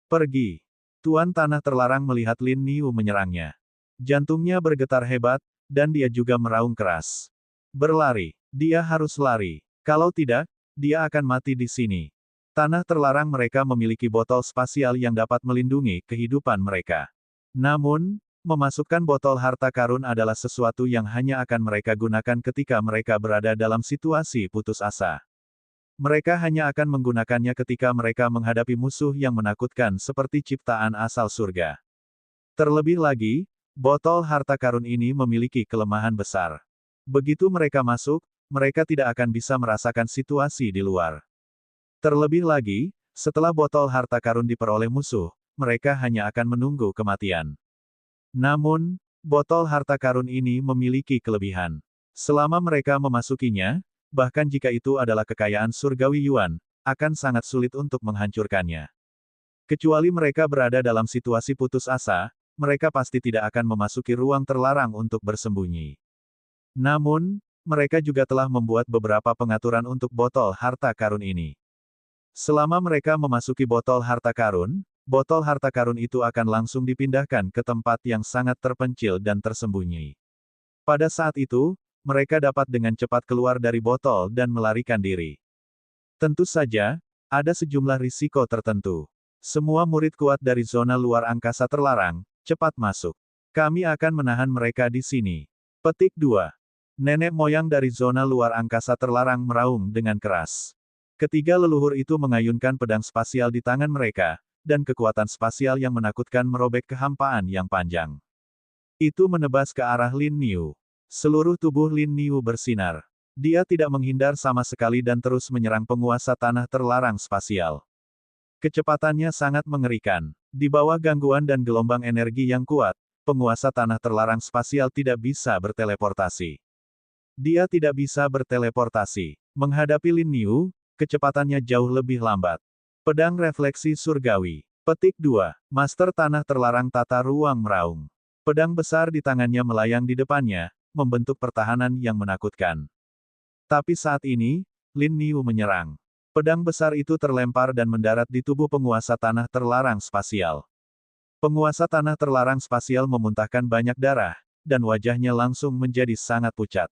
Pergi. Tuan Tanah Terlarang melihat Lin Niu menyerangnya. Jantungnya bergetar hebat, dan dia juga meraung keras. Berlari. Dia harus lari. Kalau tidak, dia akan mati di sini. Tanah Terlarang mereka memiliki botol spasial yang dapat melindungi kehidupan mereka. Namun, memasukkan botol harta karun adalah sesuatu yang hanya akan mereka gunakan ketika mereka berada dalam situasi putus asa. Mereka hanya akan menggunakannya ketika mereka menghadapi musuh yang menakutkan seperti ciptaan asal surga. Terlebih lagi, botol harta karun ini memiliki kelemahan besar. Begitu mereka masuk, mereka tidak akan bisa merasakan situasi di luar. Terlebih lagi, setelah botol harta karun diperoleh musuh, mereka hanya akan menunggu kematian. Namun, botol harta karun ini memiliki kelebihan. Selama mereka memasukinya, bahkan jika itu adalah kekayaan surgawi Yuan, akan sangat sulit untuk menghancurkannya. Kecuali mereka berada dalam situasi putus asa, mereka pasti tidak akan memasuki ruang terlarang untuk bersembunyi. Namun, mereka juga telah membuat beberapa pengaturan untuk botol harta karun ini. Selama mereka memasuki botol harta karun, botol harta karun itu akan langsung dipindahkan ke tempat yang sangat terpencil dan tersembunyi. Pada saat itu, mereka dapat dengan cepat keluar dari botol dan melarikan diri. Tentu saja, ada sejumlah risiko tertentu. Semua murid kuat dari zona luar angkasa terlarang, cepat masuk. Kami akan menahan mereka di sini. Petik 2. Nenek moyang dari zona luar angkasa terlarang meraung dengan keras. Ketiga leluhur itu mengayunkan pedang spasial di tangan mereka, dan kekuatan spasial yang menakutkan merobek kehampaan yang panjang. Itu menebas ke arah Lin Niu. Seluruh tubuh Lin Niu bersinar. Dia tidak menghindar sama sekali dan terus menyerang penguasa tanah terlarang spasial. Kecepatannya sangat mengerikan. Di bawah gangguan dan gelombang energi yang kuat, penguasa tanah terlarang spasial tidak bisa berteleportasi. Dia tidak bisa berteleportasi. Menghadapi Lin Niu, kecepatannya jauh lebih lambat. Pedang refleksi surgawi. Petik 2. Master tanah terlarang tata ruang meraung. Pedang besar di tangannya melayang di depannya, membentuk pertahanan yang menakutkan. Tapi saat ini, Lin Niu menyerang. Pedang besar itu terlempar dan mendarat di tubuh penguasa tanah terlarang spasial. Penguasa tanah terlarang spasial memuntahkan banyak darah, dan wajahnya langsung menjadi sangat pucat.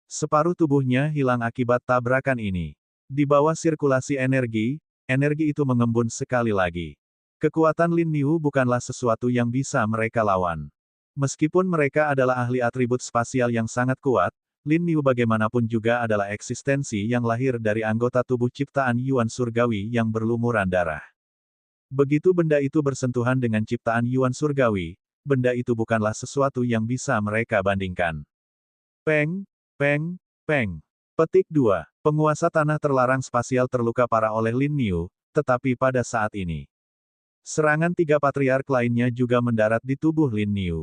Separuh tubuhnya hilang akibat tabrakan ini. Di bawah sirkulasi energi, energi itu mengembun sekali lagi. Kekuatan Lin Niu bukanlah sesuatu yang bisa mereka lawan. Meskipun mereka adalah ahli atribut spasial yang sangat kuat, Lin Niu bagaimanapun juga adalah eksistensi yang lahir dari anggota tubuh ciptaan Yuan Surgawi yang berlumuran darah. Begitu benda itu bersentuhan dengan ciptaan Yuan Surgawi, benda itu bukanlah sesuatu yang bisa mereka bandingkan. Peng, peng, peng. Petik 2. Penguasa tanah terlarang spasial terluka parah oleh Lin Niu, tetapi pada saat ini, serangan tiga patriark lainnya juga mendarat di tubuh Lin Niu.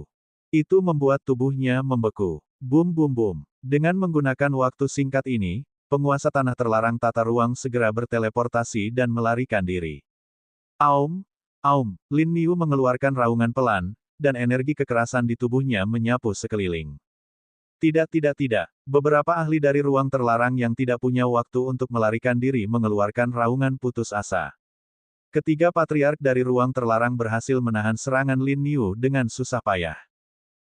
Itu membuat tubuhnya membeku. Bum bum bum. Dengan menggunakan waktu singkat ini, penguasa tanah terlarang tata ruang segera berteleportasi dan melarikan diri. Aum, aum, Lin Niu mengeluarkan raungan pelan, dan energi kekerasan di tubuhnya menyapu sekeliling. Tidak. Beberapa ahli dari ruang terlarang yang tidak punya waktu untuk melarikan diri mengeluarkan raungan putus asa. Ketiga patriark dari ruang terlarang berhasil menahan serangan Lin Niu dengan susah payah.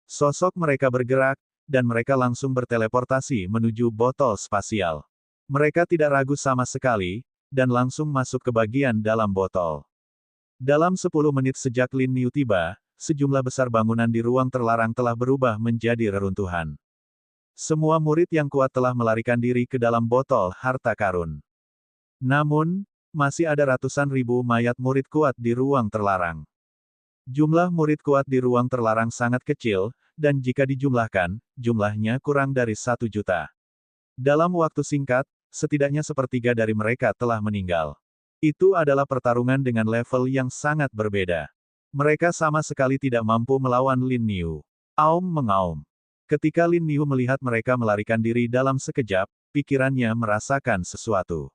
Sosok mereka bergerak, dan mereka langsung berteleportasi menuju botol spasial. Mereka tidak ragu sama sekali, dan langsung masuk ke bagian dalam botol. Dalam 10 menit sejak Lin Niu tiba, sejumlah besar bangunan di ruang terlarang telah berubah menjadi reruntuhan. Semua murid yang kuat telah melarikan diri ke dalam botol harta karun. Namun, masih ada ratusan ribu mayat murid kuat di ruang terlarang. Jumlah murid kuat di ruang terlarang sangat kecil, dan jika dijumlahkan, jumlahnya kurang dari 1 juta. Dalam waktu singkat, setidaknya sepertiga dari mereka telah meninggal. Itu adalah pertarungan dengan level yang sangat berbeda. Mereka sama sekali tidak mampu melawan Lin Niu. Aum mengaum. Ketika Lin Niu melihat mereka melarikan diri dalam sekejap, pikirannya merasakan sesuatu.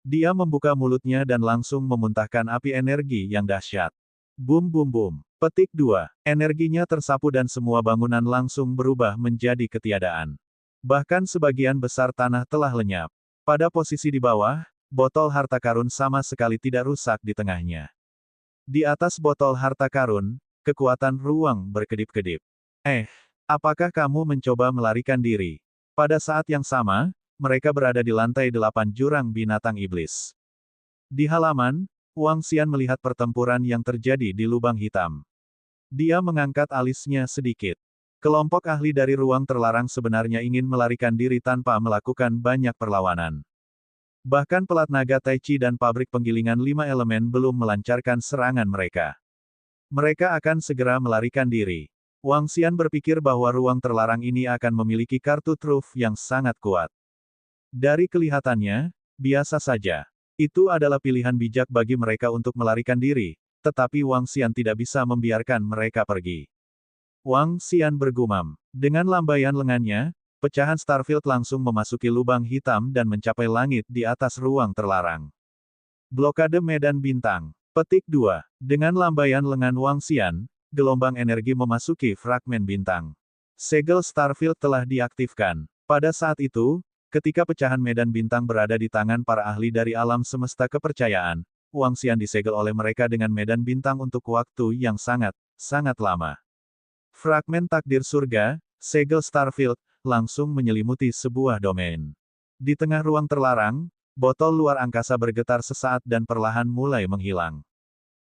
Dia membuka mulutnya dan langsung memuntahkan api energi yang dahsyat. Bum bum bum. Petik 2. Energinya tersapu dan semua bangunan langsung berubah menjadi ketiadaan. Bahkan sebagian besar tanah telah lenyap. Pada posisi di bawah, botol harta karun sama sekali tidak rusak di tengahnya. Di atas botol harta karun, kekuatan ruang berkedip-kedip. Apakah kamu mencoba melarikan diri? Pada saat yang sama, mereka berada di lantai 8 jurang binatang iblis. Di halaman, Wang Xian melihat pertempuran yang terjadi di lubang hitam. Dia mengangkat alisnya sedikit. Kelompok ahli dari ruang terlarang sebenarnya ingin melarikan diri tanpa melakukan banyak perlawanan. Bahkan pelat naga Tai Chi dan pabrik penggilingan 5 elemen belum melancarkan serangan mereka. Mereka akan segera melarikan diri. Wang Xian berpikir bahwa ruang terlarang ini akan memiliki kartu truf yang sangat kuat. Dari kelihatannya, biasa saja. Itu adalah pilihan bijak bagi mereka untuk melarikan diri, tetapi Wang Xian tidak bisa membiarkan mereka pergi. Wang Xian bergumam. Dengan lambaian lengannya, pecahan Starfield langsung memasuki lubang hitam dan mencapai langit di atas ruang terlarang. Blokade medan bintang. Petik 2. Dengan lambaian lengan Wang Xian, gelombang energi memasuki fragmen bintang. Segel Starfield telah diaktifkan. Pada saat itu, ketika pecahan medan bintang berada di tangan para ahli dari alam semesta kepercayaan, Wang Xian disegel oleh mereka dengan medan bintang untuk waktu yang sangat, sangat lama. Fragmen takdir surga, segel Starfield, langsung menyelimuti sebuah domain. Di tengah ruang terlarang, botol luar angkasa bergetar sesaat dan perlahan mulai menghilang.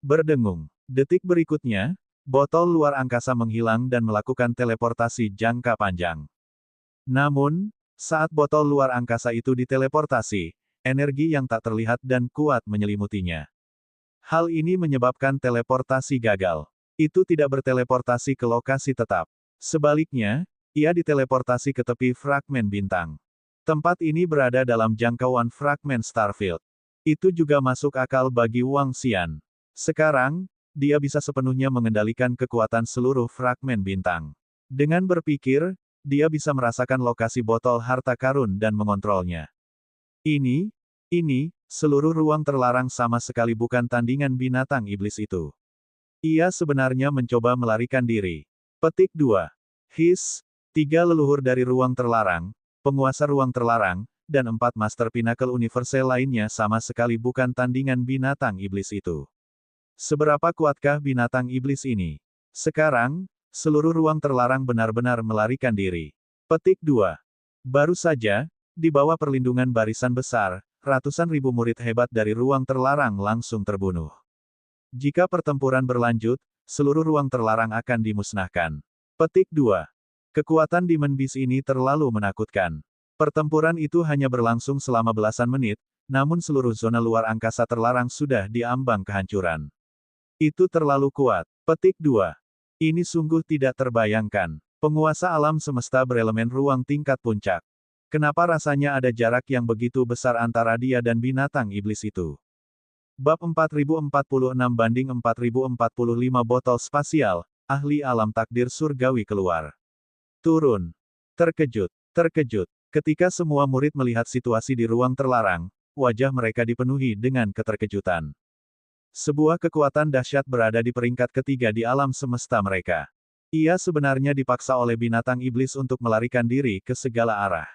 Berdengung. Detik berikutnya, botol luar angkasa menghilang dan melakukan teleportasi jangka panjang. Namun, saat botol luar angkasa itu diteleportasi, energi yang tak terlihat dan kuat menyelimutinya. Hal ini menyebabkan teleportasi gagal. Itu tidak berteleportasi ke lokasi tetap. Sebaliknya, ia diteleportasi ke tepi fragmen bintang. Tempat ini berada dalam jangkauan fragmen Starfield. Itu juga masuk akal bagi Wang Xian. Sekarang, dia bisa sepenuhnya mengendalikan kekuatan seluruh fragmen bintang. Dengan berpikir, dia bisa merasakan lokasi botol harta karun dan mengontrolnya. Ini, seluruh ruang terlarang sama sekali bukan tandingan binatang iblis itu. Ia sebenarnya mencoba melarikan diri. Petik 2. His, 3 leluhur dari ruang terlarang, penguasa ruang terlarang, dan 4 Master Pinnacle Universal lainnya sama sekali bukan tandingan binatang iblis itu. Seberapa kuatkah binatang iblis ini? Sekarang, seluruh ruang terlarang benar-benar melarikan diri. Petik 2. Baru saja, di bawah perlindungan barisan besar, ratusan ribu murid hebat dari ruang terlarang langsung terbunuh. Jika pertempuran berlanjut, seluruh ruang terlarang akan dimusnahkan. Petik 2. Kekuatan Demon Beast ini terlalu menakutkan. Pertempuran itu hanya berlangsung selama belasan menit, namun seluruh zona luar angkasa terlarang sudah diambang kehancuran. Itu terlalu kuat. Petik 2. Ini sungguh tidak terbayangkan. Penguasa alam semesta berelemen ruang tingkat puncak. Kenapa rasanya ada jarak yang begitu besar antara dia dan binatang iblis itu? Bab 4046-4045 botol spasial, ahli alam takdir surgawi keluar. Turun. Terkejut. Ketika semua murid melihat situasi di ruang terlarang, wajah mereka dipenuhi dengan keterkejutan. Sebuah kekuatan dahsyat berada di peringkat ketiga di alam semesta mereka. Ia sebenarnya dipaksa oleh binatang iblis untuk melarikan diri ke segala arah.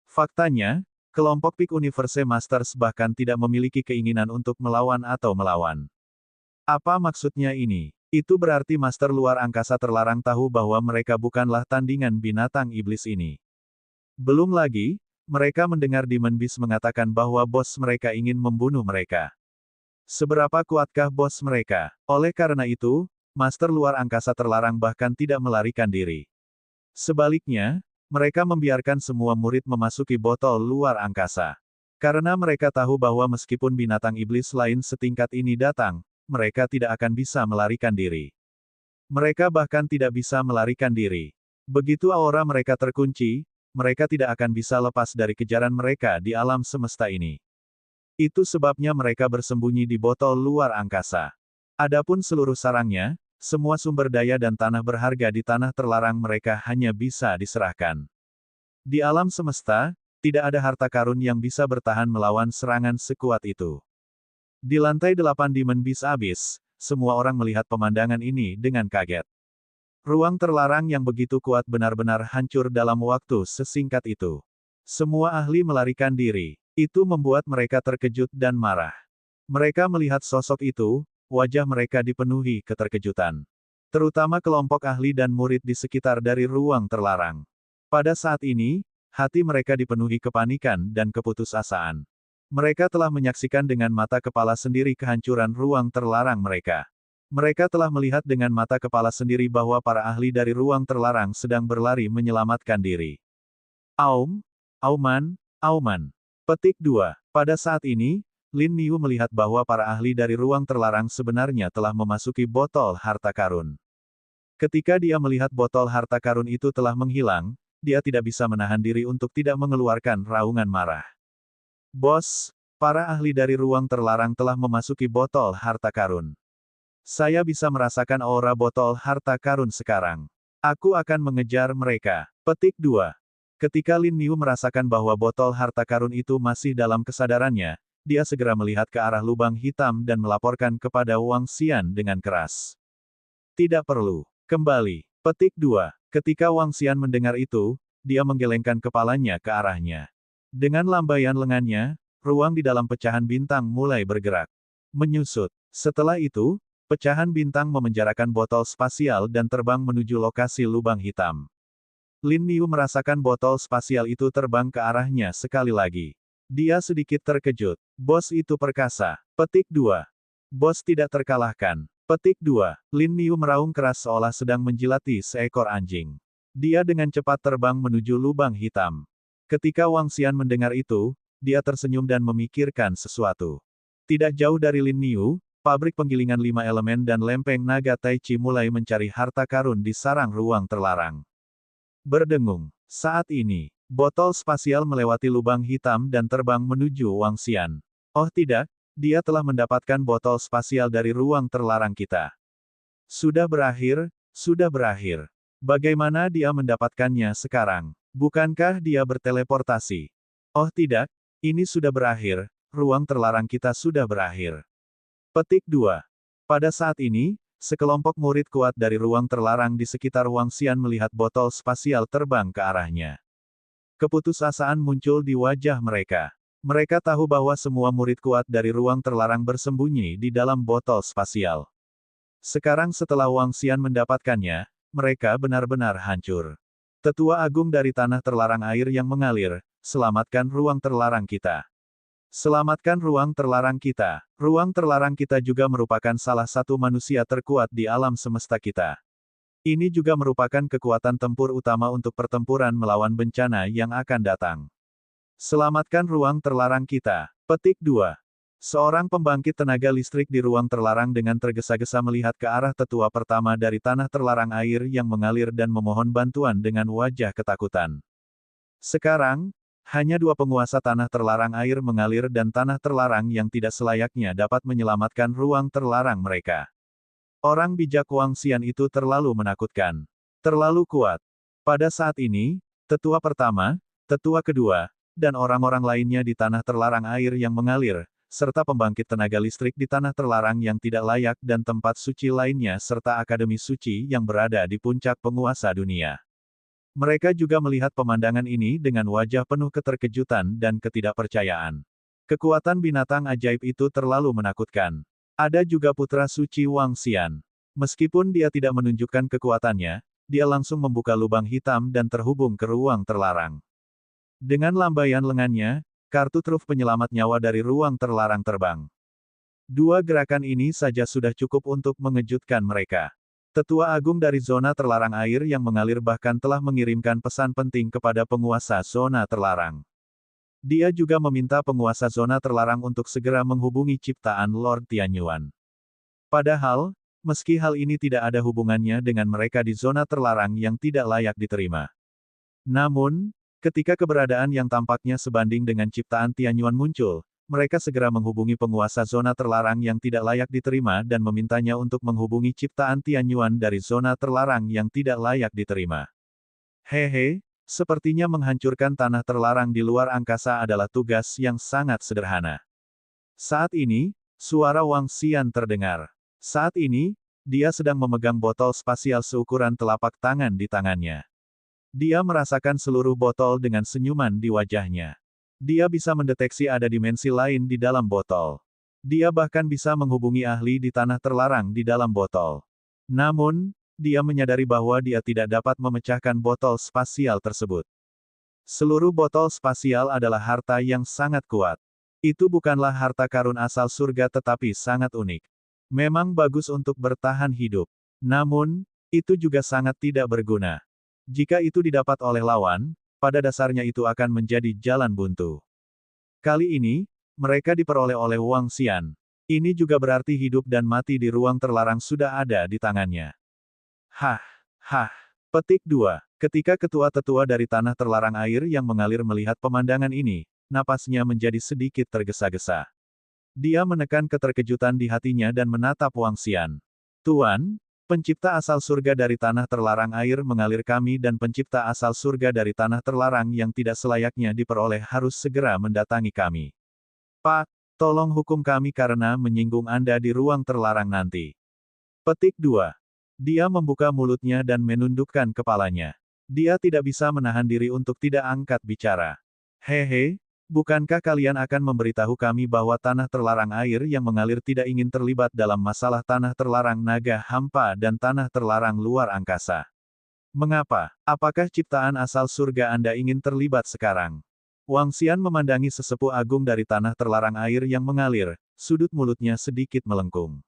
Faktanya, kelompok Peak Universe Masters bahkan tidak memiliki keinginan untuk melawan atau melawan. Apa maksudnya ini? Itu berarti Master luar angkasa terlarang tahu bahwa mereka bukanlah tandingan binatang iblis ini. Belum lagi, mereka mendengar Demon Beast mengatakan bahwa bos mereka ingin membunuh mereka. Seberapa kuatkah bos mereka? Oleh karena itu, Master luar angkasa terlarang bahkan tidak melarikan diri. Sebaliknya, mereka membiarkan semua murid memasuki botol luar angkasa. Karena mereka tahu bahwa meskipun binatang iblis lain setingkat ini datang, mereka tidak akan bisa melarikan diri. Mereka bahkan tidak bisa melarikan diri. Begitu aura mereka terkunci, mereka tidak akan bisa lepas dari kejaran mereka di alam semesta ini. Itu sebabnya mereka bersembunyi di botol luar angkasa. Adapun seluruh sarangnya, semua sumber daya dan tanah berharga di tanah terlarang mereka hanya bisa diserahkan. Di alam semesta, tidak ada harta karun yang bisa bertahan melawan serangan sekuat itu. Di lantai 8 Demon Beast Abyss, semua orang melihat pemandangan ini dengan kaget. Ruang terlarang yang begitu kuat benar-benar hancur dalam waktu sesingkat itu. Semua ahli melarikan diri. Itu membuat mereka terkejut dan marah. Mereka melihat sosok itu, wajah mereka dipenuhi keterkejutan. Terutama kelompok ahli dan murid di sekitar dari ruang terlarang. Pada saat ini, hati mereka dipenuhi kepanikan dan keputusasaan. Mereka telah menyaksikan dengan mata kepala sendiri kehancuran ruang terlarang mereka. Mereka telah melihat dengan mata kepala sendiri bahwa para ahli dari ruang terlarang sedang berlari menyelamatkan diri. Auman. Petik 2. Pada saat ini, Lin Niu melihat bahwa para ahli dari ruang terlarang sebenarnya telah memasuki botol harta karun. Ketika dia melihat botol harta karun itu telah menghilang, dia tidak bisa menahan diri untuk tidak mengeluarkan raungan marah. Bos, para ahli dari ruang terlarang telah memasuki botol harta karun. Saya bisa merasakan aura botol harta karun sekarang. Aku akan mengejar mereka. Petik 2. Ketika Lin Niu merasakan bahwa botol harta karun itu masih dalam kesadarannya, dia segera melihat ke arah lubang hitam dan melaporkan kepada Wang Xian dengan keras. Tidak perlu. Kembali. Petik 2. Ketika Wang Xian mendengar itu, dia menggelengkan kepalanya ke arahnya. Dengan lambaian lengannya, ruang di dalam pecahan bintang mulai bergerak. Menyusut. Setelah itu, pecahan bintang memenjarakan botol spasial dan terbang menuju lokasi lubang hitam. Lin Niu merasakan botol spasial itu terbang ke arahnya sekali lagi. Dia sedikit terkejut. Bos itu perkasa. Petik 2. Bos tidak terkalahkan. Petik 2. Lin Niu meraung keras seolah sedang menjilati seekor anjing. Dia dengan cepat terbang menuju lubang hitam. Ketika Wang Xian mendengar itu, dia tersenyum dan memikirkan sesuatu. Tidak jauh dari Lin Niu, pabrik penggilingan 5 elemen dan lempeng naga Tai Chi mulai mencari harta karun di sarang ruang terlarang. Berdengung. Saat ini, botol spasial melewati lubang hitam dan terbang menuju Wang Xian. Oh tidak, dia telah mendapatkan botol spasial dari ruang terlarang kita. Sudah berakhir, sudah berakhir. Bagaimana dia mendapatkannya sekarang? Bukankah dia berteleportasi? Oh tidak, ini sudah berakhir, ruang terlarang kita sudah berakhir. Petik 2. Pada saat ini, sekelompok murid kuat dari ruang terlarang di sekitar Wang Xian melihat botol spasial terbang ke arahnya. Keputusasaan muncul di wajah mereka. Mereka tahu bahwa semua murid kuat dari ruang terlarang bersembunyi di dalam botol spasial. Sekarang setelah Wang Xian mendapatkannya, mereka benar-benar hancur. Tetua Agung dari Tanah Terlarang Air yang mengalir, selamatkan ruang terlarang kita. Selamatkan ruang terlarang kita. Ruang terlarang kita juga merupakan salah satu manusia terkuat di alam semesta kita. Ini juga merupakan kekuatan tempur utama untuk pertempuran melawan bencana yang akan datang. Selamatkan ruang terlarang kita. Petik 2. Seorang pembangkit tenaga listrik di ruang terlarang dengan tergesa-gesa melihat ke arah tetua pertama dari Tanah Terlarang Air yang mengalir dan memohon bantuan dengan wajah ketakutan. Sekarang, hanya 2 penguasa Tanah Terlarang Air mengalir dan Tanah Terlarang yang tidak selayaknya dapat menyelamatkan ruang terlarang mereka. Orang bijak Wang Xian itu terlalu menakutkan. Terlalu kuat. Pada saat ini, tetua pertama, tetua kedua, dan orang-orang lainnya di Tanah Terlarang Air yang mengalir, serta pembangkit tenaga listrik di Tanah Terlarang yang tidak layak dan tempat suci lainnya serta Akademi Suci yang berada di puncak penguasa dunia. Mereka juga melihat pemandangan ini dengan wajah penuh keterkejutan dan ketidakpercayaan. Kekuatan binatang ajaib itu terlalu menakutkan. Ada juga putra suci Wang Xian. Meskipun dia tidak menunjukkan kekuatannya, dia langsung membuka lubang hitam dan terhubung ke ruang terlarang. Dengan lambaian lengannya, kartu truf penyelamat nyawa dari ruang terlarang terbang. 2 gerakan ini saja sudah cukup untuk mengejutkan mereka. Tetua Agung dari zona terlarang air yang mengalir bahkan telah mengirimkan pesan penting kepada penguasa zona terlarang. Dia juga meminta penguasa zona terlarang untuk segera menghubungi ciptaan Lord Tianyuan. Padahal, meski hal ini tidak ada hubungannya dengan mereka di zona terlarang yang tidak layak diterima. Namun, ketika keberadaan yang tampaknya sebanding dengan ciptaan Tianyuan muncul, mereka segera menghubungi penguasa zona terlarang yang tidak layak diterima dan memintanya untuk menghubungi ciptaan Tianyuan dari zona terlarang yang tidak layak diterima. Hehe, sepertinya menghancurkan tanah terlarang di luar angkasa adalah tugas yang sangat sederhana. Saat ini, suara Wang Xian terdengar. Saat ini, dia sedang memegang botol spasial seukuran telapak tangan di tangannya. Dia merasakan seluruh botol dengan senyuman di wajahnya. Dia bisa mendeteksi ada dimensi lain di dalam botol. Dia bahkan bisa menghubungi ahli di tanah terlarang di dalam botol. Namun, dia menyadari bahwa dia tidak dapat memecahkan botol spasial tersebut. Seluruh botol spasial adalah harta yang sangat kuat. Itu bukanlah harta karun asal surga tetapi sangat unik. Memang bagus untuk bertahan hidup. Namun, itu juga sangat tidak berguna. Jika itu didapat oleh lawan, pada dasarnya itu akan menjadi jalan buntu. Kali ini, mereka diperoleh oleh Wang Xian. Ini juga berarti hidup dan mati di ruang terlarang sudah ada di tangannya. Hah, hah. Petik 2. Ketika ketua tetua dari Tanah Terlarang Air yang mengalir melihat pemandangan ini, napasnya menjadi sedikit tergesa-gesa. Dia menekan keterkejutan di hatinya dan menatap Wang Xian. Tuan, Pencipta asal surga dari tanah terlarang air mengalir kami dan pencipta asal surga dari tanah terlarang yang tidak selayaknya diperoleh harus segera mendatangi kami. Pak, tolong hukum kami karena menyinggung Anda di ruang terlarang nanti. Petik 2. Dia membuka mulutnya dan menundukkan kepalanya. Dia tidak bisa menahan diri untuk tidak angkat bicara. Hehe, Bukankah kalian akan memberitahu kami bahwa tanah terlarang air yang mengalir tidak ingin terlibat dalam masalah tanah terlarang naga hampa dan tanah terlarang luar angkasa? Mengapa? Apakah ciptaan asal surga Anda ingin terlibat sekarang? Wang Xian memandangi sesepuh agung dari tanah terlarang air yang mengalir, sudut mulutnya sedikit melengkung.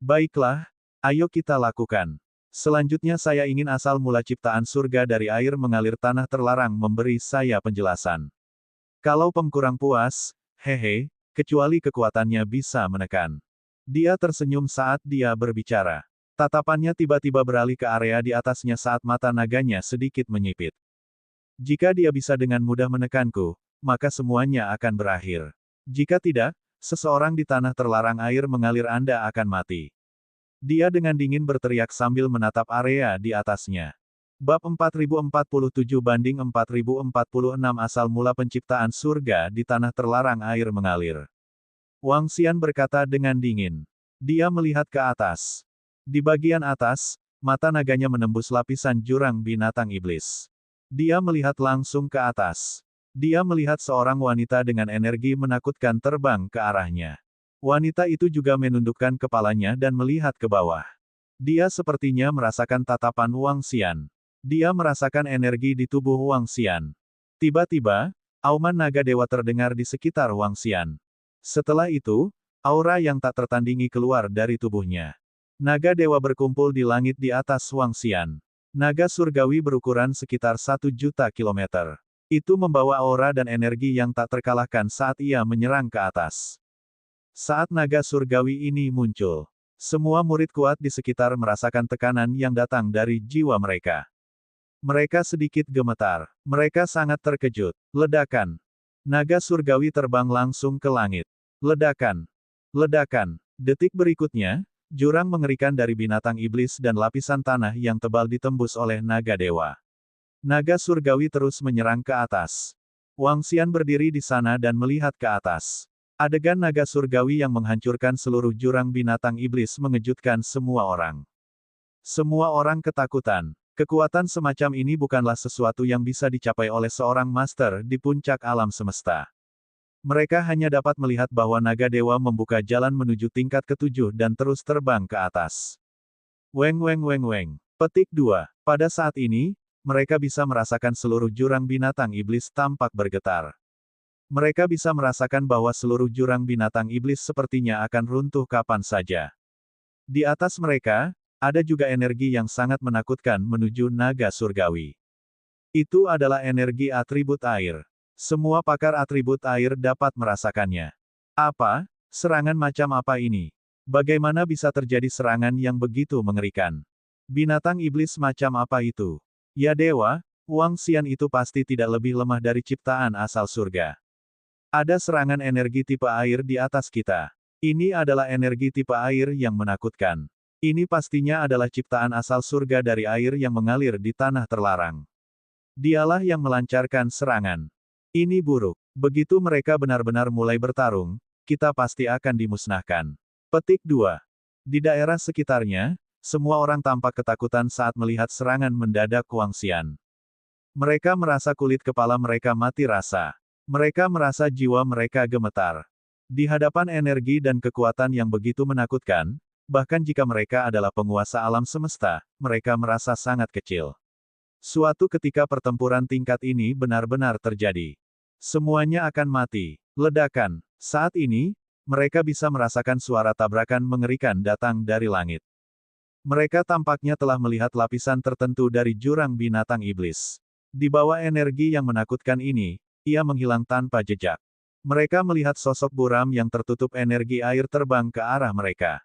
Baiklah, ayo kita lakukan. Selanjutnya saya ingin asal mula ciptaan surga dari air mengalir tanah terlarang memberi saya penjelasan. Kalau Peng kurang puas, hehe, kecuali kekuatannya bisa menekan. Dia tersenyum saat dia berbicara. Tatapannya tiba-tiba beralih ke area di atasnya saat mata naganya sedikit menyipit. Jika dia bisa dengan mudah menekanku, maka semuanya akan berakhir. Jika tidak, seseorang di tanah terlarang air mengalir Anda akan mati. Dia dengan dingin berteriak sambil menatap area di atasnya. Bab 4047-4046 Asal mula penciptaan surga di tanah terlarang air mengalir. Wang Xian berkata dengan dingin. Dia melihat ke atas. Di bagian atas, mata naganya menembus lapisan jurang binatang iblis. Dia melihat langsung ke atas. Dia melihat seorang wanita dengan energi menakutkan terbang ke arahnya. Wanita itu juga menundukkan kepalanya dan melihat ke bawah. Dia sepertinya merasakan tatapan Wang Xian. Dia merasakan energi di tubuh Wang Xian. Tiba-tiba, auman naga dewa terdengar di sekitar Wang Xian. Setelah itu, aura yang tak tertandingi keluar dari tubuhnya. Naga dewa berkumpul di langit di atas Wang Xian. Naga surgawi berukuran sekitar 1.000.000 kilometer. Itu membawa aura dan energi yang tak terkalahkan saat ia menyerang ke atas. Saat naga surgawi ini muncul, semua murid kuat di sekitar merasakan tekanan yang datang dari jiwa mereka. Mereka sedikit gemetar. Mereka sangat terkejut. Ledakan. Naga surgawi terbang langsung ke langit. Ledakan. Ledakan. Detik berikutnya, jurang mengerikan dari binatang iblis dan lapisan tanah yang tebal ditembus oleh naga dewa. Naga surgawi terus menyerang ke atas. Wang Xian berdiri di sana dan melihat ke atas. Adegan naga surgawi yang menghancurkan seluruh jurang binatang iblis mengejutkan semua orang. Semua orang ketakutan. Kekuatan semacam ini bukanlah sesuatu yang bisa dicapai oleh seorang master di puncak alam semesta. Mereka hanya dapat melihat bahwa naga dewa membuka jalan menuju tingkat ketujuh dan terus terbang ke atas. Weng weng weng weng. Petik 2. Pada saat ini, mereka bisa merasakan seluruh jurang binatang iblis tampak bergetar. Mereka bisa merasakan bahwa seluruh jurang binatang iblis sepertinya akan runtuh kapan saja. Di atas mereka, ada juga energi yang sangat menakutkan menuju naga surgawi. Itu adalah energi atribut air. Semua pakar atribut air dapat merasakannya. Apa? Serangan macam apa ini? Bagaimana bisa terjadi serangan yang begitu mengerikan? Binatang iblis macam apa itu? Ya dewa, Wang Xian itu pasti tidak lebih lemah dari ciptaan asal surga. Ada serangan energi tipe air di atas kita. Ini adalah energi tipe air yang menakutkan. Ini pastinya adalah ciptaan asal surga dari air yang mengalir di tanah terlarang. Dialah yang melancarkan serangan. Ini buruk. Begitu mereka benar-benar mulai bertarung, kita pasti akan dimusnahkan. Petik 2. Di daerah sekitarnya, semua orang tampak ketakutan saat melihat serangan mendadak Wang Xian. Mereka merasa kulit kepala mereka mati rasa. Mereka merasa jiwa mereka gemetar. Di hadapan energi dan kekuatan yang begitu menakutkan, bahkan jika mereka adalah penguasa alam semesta, mereka merasa sangat kecil. Suatu ketika pertempuran tingkat ini benar-benar terjadi. Semuanya akan mati. Ledakan. Saat ini, mereka bisa merasakan suara tabrakan mengerikan datang dari langit. Mereka tampaknya telah melihat lapisan tertentu dari jurang binatang iblis. Di bawah energi yang menakutkan ini, ia menghilang tanpa jejak. Mereka melihat sosok buram yang tertutup energi air terbang ke arah mereka.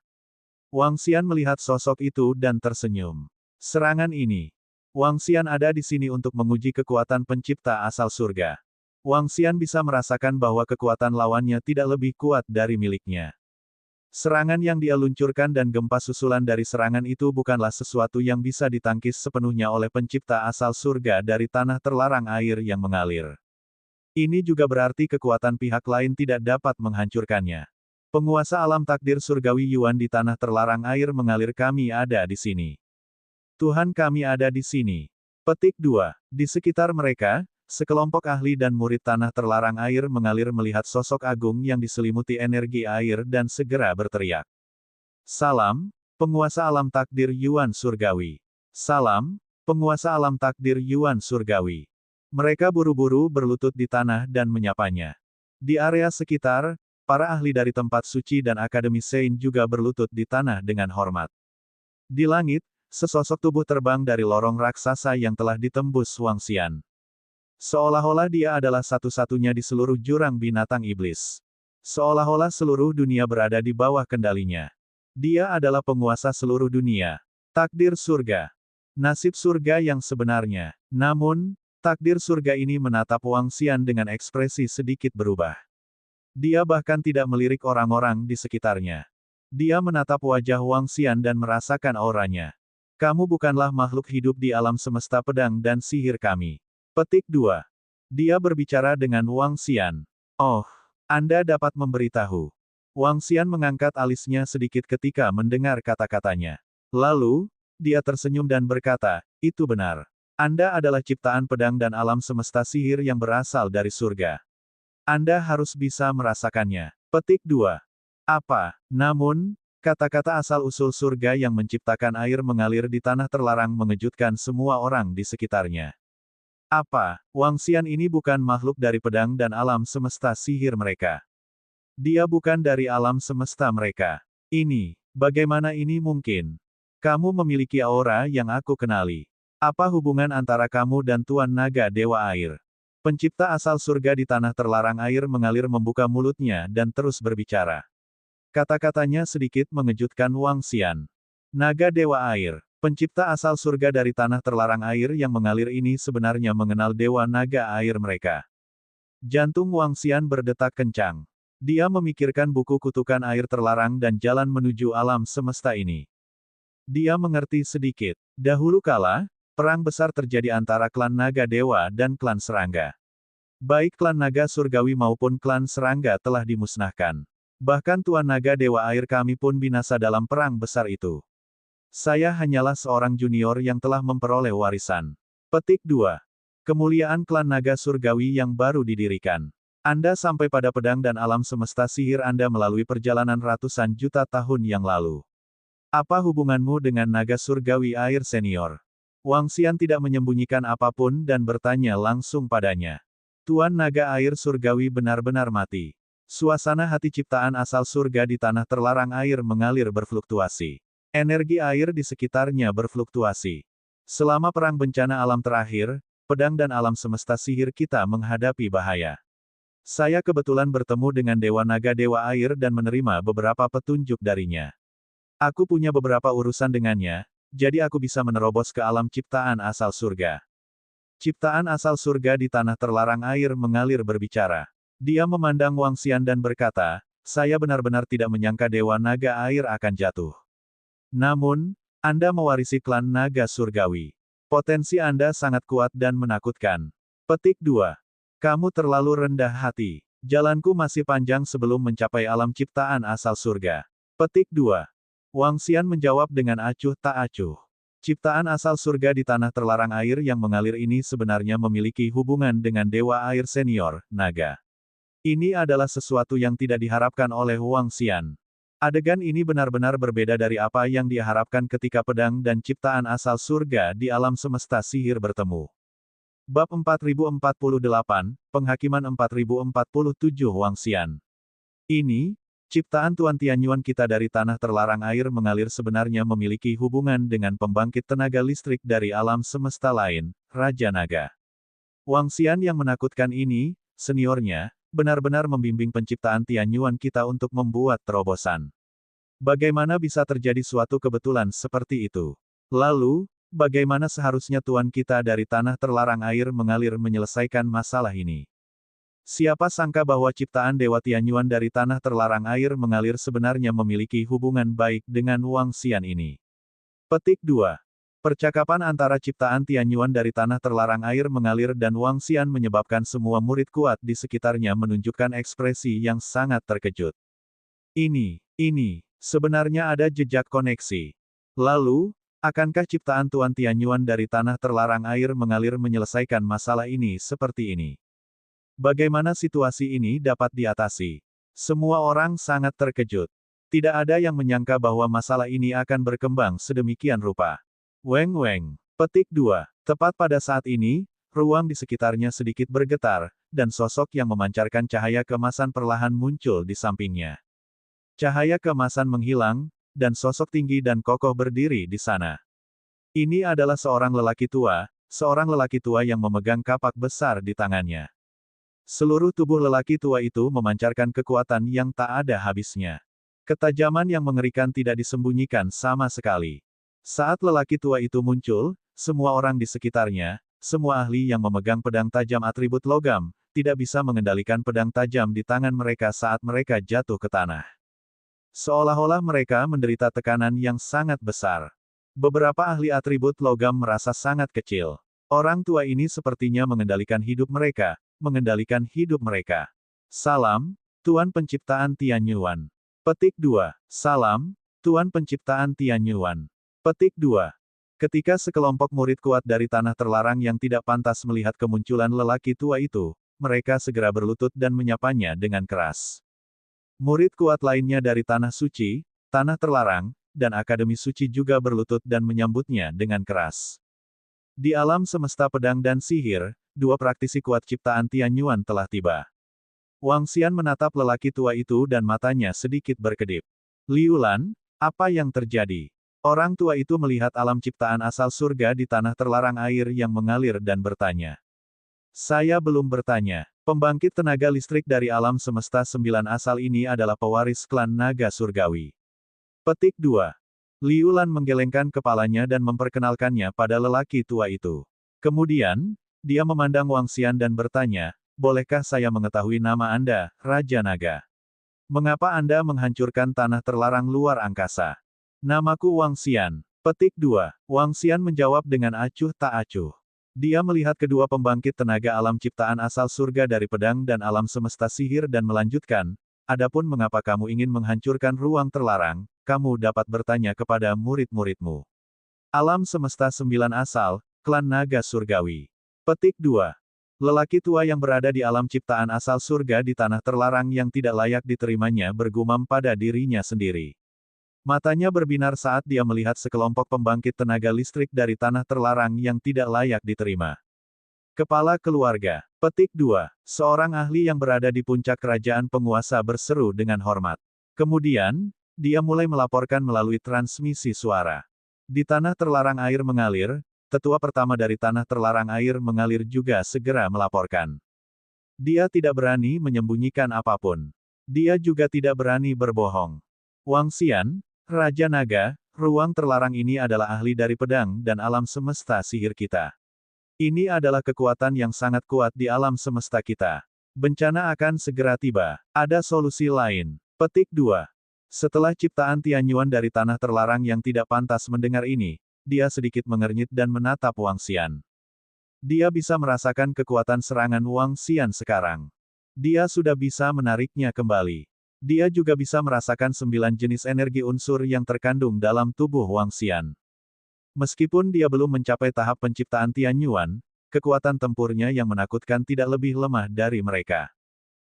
Wang Xian melihat sosok itu dan tersenyum. Serangan ini. Wang Xian ada di sini untuk menguji kekuatan pencipta asal surga. Wang Xian bisa merasakan bahwa kekuatan lawannya tidak lebih kuat dari miliknya. Serangan yang dia luncurkan dan gempa susulan dari serangan itu bukanlah sesuatu yang bisa ditangkis sepenuhnya oleh pencipta asal surga dari tanah terlarang air yang mengalir. Ini juga berarti kekuatan pihak lain tidak dapat menghancurkannya. Penguasa alam takdir surgawi Yuan di tanah terlarang air mengalir kami ada di sini. Tuhan kami ada di sini. Petik 2. Di sekitar mereka, Sekelompok ahli dan murid tanah terlarang air mengalir melihat sosok agung yang diselimuti energi air dan segera berteriak. Salam, penguasa alam takdir Yuan Surgawi. Salam, penguasa alam takdir Yuan Surgawi. Mereka buru-buru berlutut di tanah dan menyapanya. Di area sekitar, para ahli dari tempat suci dan Akademi Sein juga berlutut di tanah dengan hormat. Di langit, sesosok tubuh terbang dari lorong raksasa yang telah ditembus Wangxian. Seolah-olah dia adalah satu-satunya di seluruh jurang binatang iblis. Seolah-olah seluruh dunia berada di bawah kendalinya. Dia adalah penguasa seluruh dunia. Takdir surga. Nasib surga yang sebenarnya. Namun, takdir surga ini menatap Wangxian dengan ekspresi sedikit berubah. Dia bahkan tidak melirik orang-orang di sekitarnya. Dia menatap wajah Wangxian dan merasakan auranya. Kamu bukanlah makhluk hidup di alam semesta pedang dan sihir kami. Petik 2. Dia berbicara dengan Wangxian. Oh, Anda dapat memberitahu. Wangxian mengangkat alisnya sedikit ketika mendengar kata-katanya. Lalu, dia tersenyum dan berkata, itu benar. Anda adalah ciptaan pedang dan alam semesta sihir yang berasal dari surga. Anda harus bisa merasakannya. Petik 2. Apa? Namun, kata-kata asal-usul surga yang menciptakan air mengalir di tanah terlarang mengejutkan semua orang di sekitarnya. Apa? Wangxian ini bukan makhluk dari pedang dan alam semesta sihir mereka. Dia bukan dari alam semesta mereka. Ini, bagaimana ini mungkin? Kamu memiliki aura yang aku kenali. Apa hubungan antara kamu dan Tuan Naga Dewa Air? Pencipta asal surga di tanah terlarang air mengalir membuka mulutnya dan terus berbicara. Kata-katanya sedikit mengejutkan Wangxian. Naga Dewa Air. Pencipta asal surga dari tanah terlarang air yang mengalir ini sebenarnya mengenal Dewa Naga Air mereka. Jantung Wangxian berdetak kencang. Dia memikirkan buku kutukan air terlarang dan jalan menuju alam semesta ini. Dia mengerti sedikit. Dahulu kala, perang besar terjadi antara klan Naga Dewa dan klan Serangga. Baik klan Naga Surgawi maupun klan Serangga telah dimusnahkan. Bahkan Tuan Naga Dewa Air kami pun binasa dalam perang besar itu. Saya hanyalah seorang junior yang telah memperoleh warisan. Petik 2. Kemuliaan klan Naga Surgawi yang baru didirikan. Anda sampai pada pedang dan alam semesta sihir Anda melalui perjalanan ratusan juta tahun yang lalu. Apa hubunganmu dengan Naga Surgawi Air Senior? Wangxian tidak menyembunyikan apapun dan bertanya langsung padanya. Tuan Naga Air Surgawi benar-benar mati. Suasana hati ciptaan asal surga di tanah terlarang air mengalir berfluktuasi. Energi air di sekitarnya berfluktuasi. Selama perang bencana alam terakhir, pedang dan alam semesta sihir kita menghadapi bahaya. Saya kebetulan bertemu dengan Dewa Naga Dewa Air dan menerima beberapa petunjuk darinya. Aku punya beberapa urusan dengannya, jadi aku bisa menerobos ke alam ciptaan asal surga. Ciptaan asal surga di tanah terlarang air mengalir berbicara. Dia memandang Wangxian dan berkata, saya benar-benar tidak menyangka Dewa Naga Air akan jatuh. Namun, Anda mewarisi klan Naga Surgawi. Potensi Anda sangat kuat dan menakutkan. Petik 2. Kamu terlalu rendah hati. Jalanku masih panjang sebelum mencapai alam ciptaan asal surga. Petik 2. Wangxian menjawab dengan acuh tak acuh. Ciptaan asal surga di tanah terlarang air yang mengalir ini sebenarnya memiliki hubungan dengan Dewa Air Senior, Naga. Ini adalah sesuatu yang tidak diharapkan oleh Wangxian. Adegan ini benar-benar berbeda dari apa yang dia harapkan ketika pedang dan ciptaan asal surga di alam semesta sihir bertemu. Bab 4048, Penghakiman 4047 Wangxian. Ini, ciptaan Tuan Tianyuan kita dari tanah terlarang air mengalir sebenarnya memiliki hubungan dengan pembangkit tenaga listrik dari alam semesta lain, Raja Naga. Wangxian yang menakutkan ini, seniornya, benar-benar membimbing penciptaan Tianyuan kita untuk membuat terobosan. Bagaimana bisa terjadi suatu kebetulan seperti itu? Lalu, bagaimana seharusnya Tuan kita dari tanah terlarang air mengalir menyelesaikan masalah ini? Siapa sangka bahwa ciptaan Dewa Tianyuan dari tanah terlarang air mengalir sebenarnya memiliki hubungan baik dengan Wangxian ini. Petik 2. Percakapan antara ciptaan Tianyuan dari tanah terlarang air mengalir dan Wangxian menyebabkan semua murid kuat di sekitarnya menunjukkan ekspresi yang sangat terkejut. Ini, sebenarnya ada jejak koneksi. Lalu, Akankah ciptaan Tuan Tianyuan dari tanah terlarang air mengalir menyelesaikan masalah ini seperti ini? Bagaimana situasi ini dapat diatasi? Semua orang sangat terkejut. Tidak ada yang menyangka bahwa masalah ini akan berkembang sedemikian rupa. Weng Weng. Petik 2. Tepat pada saat ini, ruang di sekitarnya sedikit bergetar, dan sosok yang memancarkan cahaya keemasan perlahan muncul di sampingnya. Cahaya keemasan menghilang, dan sosok tinggi dan kokoh berdiri di sana. Ini adalah seorang lelaki tua yang memegang kapak besar di tangannya. Seluruh tubuh lelaki tua itu memancarkan kekuatan yang tak ada habisnya. Ketajaman yang mengerikan tidak disembunyikan sama sekali. Saat lelaki tua itu muncul, semua orang di sekitarnya, semua ahli yang memegang pedang tajam atribut logam, tidak bisa mengendalikan pedang tajam di tangan mereka saat mereka jatuh ke tanah. Seolah-olah mereka menderita tekanan yang sangat besar. Beberapa ahli atribut logam merasa sangat kecil. Orang tua ini sepertinya mengendalikan hidup mereka. Salam, Tuan Penciptaan Tianyuan. Petik 2. Salam, Tuan Penciptaan Tianyuan. Petik 2. Ketika sekelompok murid kuat dari tanah terlarang yang tidak pantas melihat kemunculan lelaki tua itu, mereka segera berlutut dan menyapanya dengan keras. Murid kuat lainnya dari Tanah Suci, Tanah Terlarang, dan Akademi Suci juga berlutut dan menyambutnya dengan keras. Di alam semesta pedang dan sihir, dua praktisi kuat ciptaan Tianyuan telah tiba. Wang Xian menatap lelaki tua itu dan matanya sedikit berkedip. Liu Lan, apa yang terjadi? Orang tua itu melihat alam ciptaan asal surga di tanah terlarang air yang mengalir dan bertanya. Saya belum bertanya. Pembangkit tenaga listrik dari alam semesta 9 asal ini adalah pewaris klan naga surgawi. Petik 2. Liu Lan menggelengkan kepalanya dan memperkenalkannya pada lelaki tua itu. Kemudian, dia memandang Wang Xian dan bertanya, bolehkah saya mengetahui nama Anda, Raja Naga? Mengapa Anda menghancurkan tanah terlarang luar angkasa? Namaku Wang Xian. Petik 2. Wang Xian menjawab dengan acuh tak acuh. Dia melihat kedua pembangkit tenaga alam ciptaan asal surga dari pedang dan alam semesta sihir dan melanjutkan, adapun mengapa kamu ingin menghancurkan ruang terlarang, kamu dapat bertanya kepada murid-muridmu. Alam semesta 9 asal, klan naga surgawi. Petik 2. Lelaki tua yang berada di alam ciptaan asal surga di tanah terlarang yang tidak layak diterimanya bergumam pada dirinya sendiri. Matanya berbinar saat dia melihat sekelompok pembangkit tenaga listrik dari tanah terlarang yang tidak layak diterima. Kepala keluarga. Petik 2. Seorang ahli yang berada di puncak kerajaan penguasa berseru dengan hormat. Kemudian, dia mulai melaporkan melalui transmisi suara. Di tanah terlarang air mengalir, tetua pertama dari tanah terlarang air mengalir juga segera melaporkan. Dia tidak berani menyembunyikan apapun. Dia juga tidak berani berbohong. Wang Xian, Raja Naga, ruang terlarang ini adalah ahli dari pedang dan alam semesta sihir kita. Ini adalah kekuatan yang sangat kuat di alam semesta kita. Bencana akan segera tiba. Ada solusi lain. Petik 2. Setelah ciptaan Tianyuan dari tanah terlarang yang tidak pantas mendengar ini, dia sedikit mengernyit dan menatap Wang Xian. Dia bisa merasakan kekuatan serangan Wang Xian sekarang. Dia sudah bisa menariknya kembali. Dia juga bisa merasakan 9 jenis energi unsur yang terkandung dalam tubuh Wang Xian. Meskipun dia belum mencapai tahap penciptaan Tianyuan, kekuatan tempurnya yang menakutkan tidak lebih lemah dari mereka.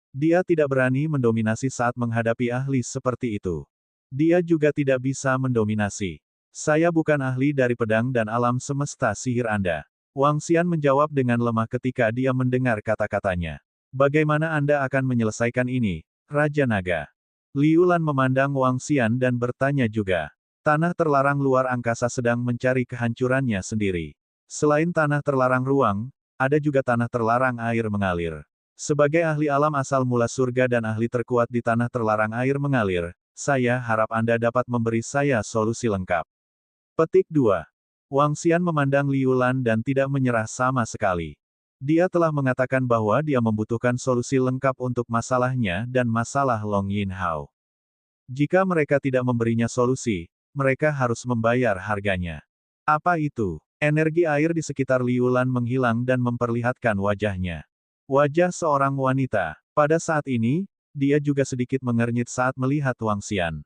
Dia tidak berani mendominasi saat menghadapi ahli seperti itu. Dia juga tidak bisa mendominasi. Saya bukan ahli dari pedang dan alam semesta sihir Anda. Wang Xian menjawab dengan lemah ketika dia mendengar kata-katanya. Bagaimana Anda akan menyelesaikan ini, Raja Naga? Liu Lan memandang Wang Xian dan bertanya juga. Tanah terlarang luar angkasa sedang mencari kehancurannya sendiri. Selain tanah terlarang ruang, ada juga tanah terlarang air mengalir. Sebagai ahli alam asal mula surga dan ahli terkuat di tanah terlarang air mengalir, saya harap Anda dapat memberi saya solusi lengkap. Petik 2. Wang Xian memandang Liu Lan dan tidak menyerah sama sekali. Dia telah mengatakan bahwa dia membutuhkan solusi lengkap untuk masalahnya dan masalah Long Yin Hao. Jika mereka tidak memberinya solusi, mereka harus membayar harganya. Apa itu? Energi air di sekitar Liu Lan menghilang dan memperlihatkan wajahnya. Wajah seorang wanita. Pada saat ini, dia juga sedikit mengernyit saat melihat Wang Xian.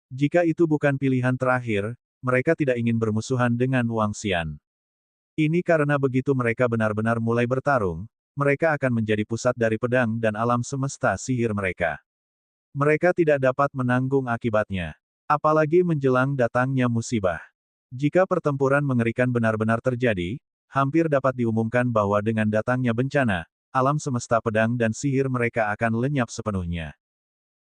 Jika itu bukan pilihan terakhir, mereka tidak ingin bermusuhan dengan Wang Xian. Ini karena begitu mereka benar-benar mulai bertarung, mereka akan menjadi pusat dari pedang dan alam semesta sihir mereka. Mereka tidak dapat menanggung akibatnya. Apalagi menjelang datangnya musibah. Jika pertempuran mengerikan benar-benar terjadi, hampir dapat diumumkan bahwa dengan datangnya bencana, alam semesta pedang dan sihir mereka akan lenyap sepenuhnya.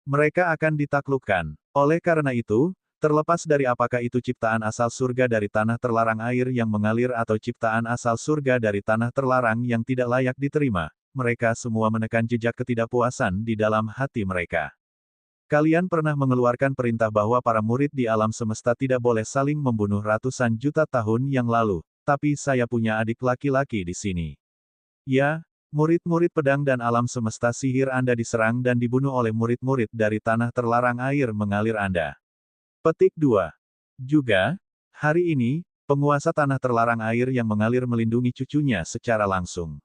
Mereka akan ditaklukkan. Oleh karena itu, terlepas dari apakah itu ciptaan asal surga dari tanah terlarang air yang mengalir atau ciptaan asal surga dari tanah terlarang yang tidak layak diterima, mereka semua menekan jejak ketidakpuasan di dalam hati mereka. Kalian pernah mengeluarkan perintah bahwa para murid di alam semesta tidak boleh saling membunuh ratusan juta tahun yang lalu, tapi saya punya adik laki-laki di sini. Ya, murid-murid pedang dan alam semesta sihir Anda diserang dan dibunuh oleh murid-murid dari tanah terlarang air mengalir Anda. Petik 2. Juga, hari ini, penguasa tanah terlarang air yang mengalir melindungi cucunya secara langsung.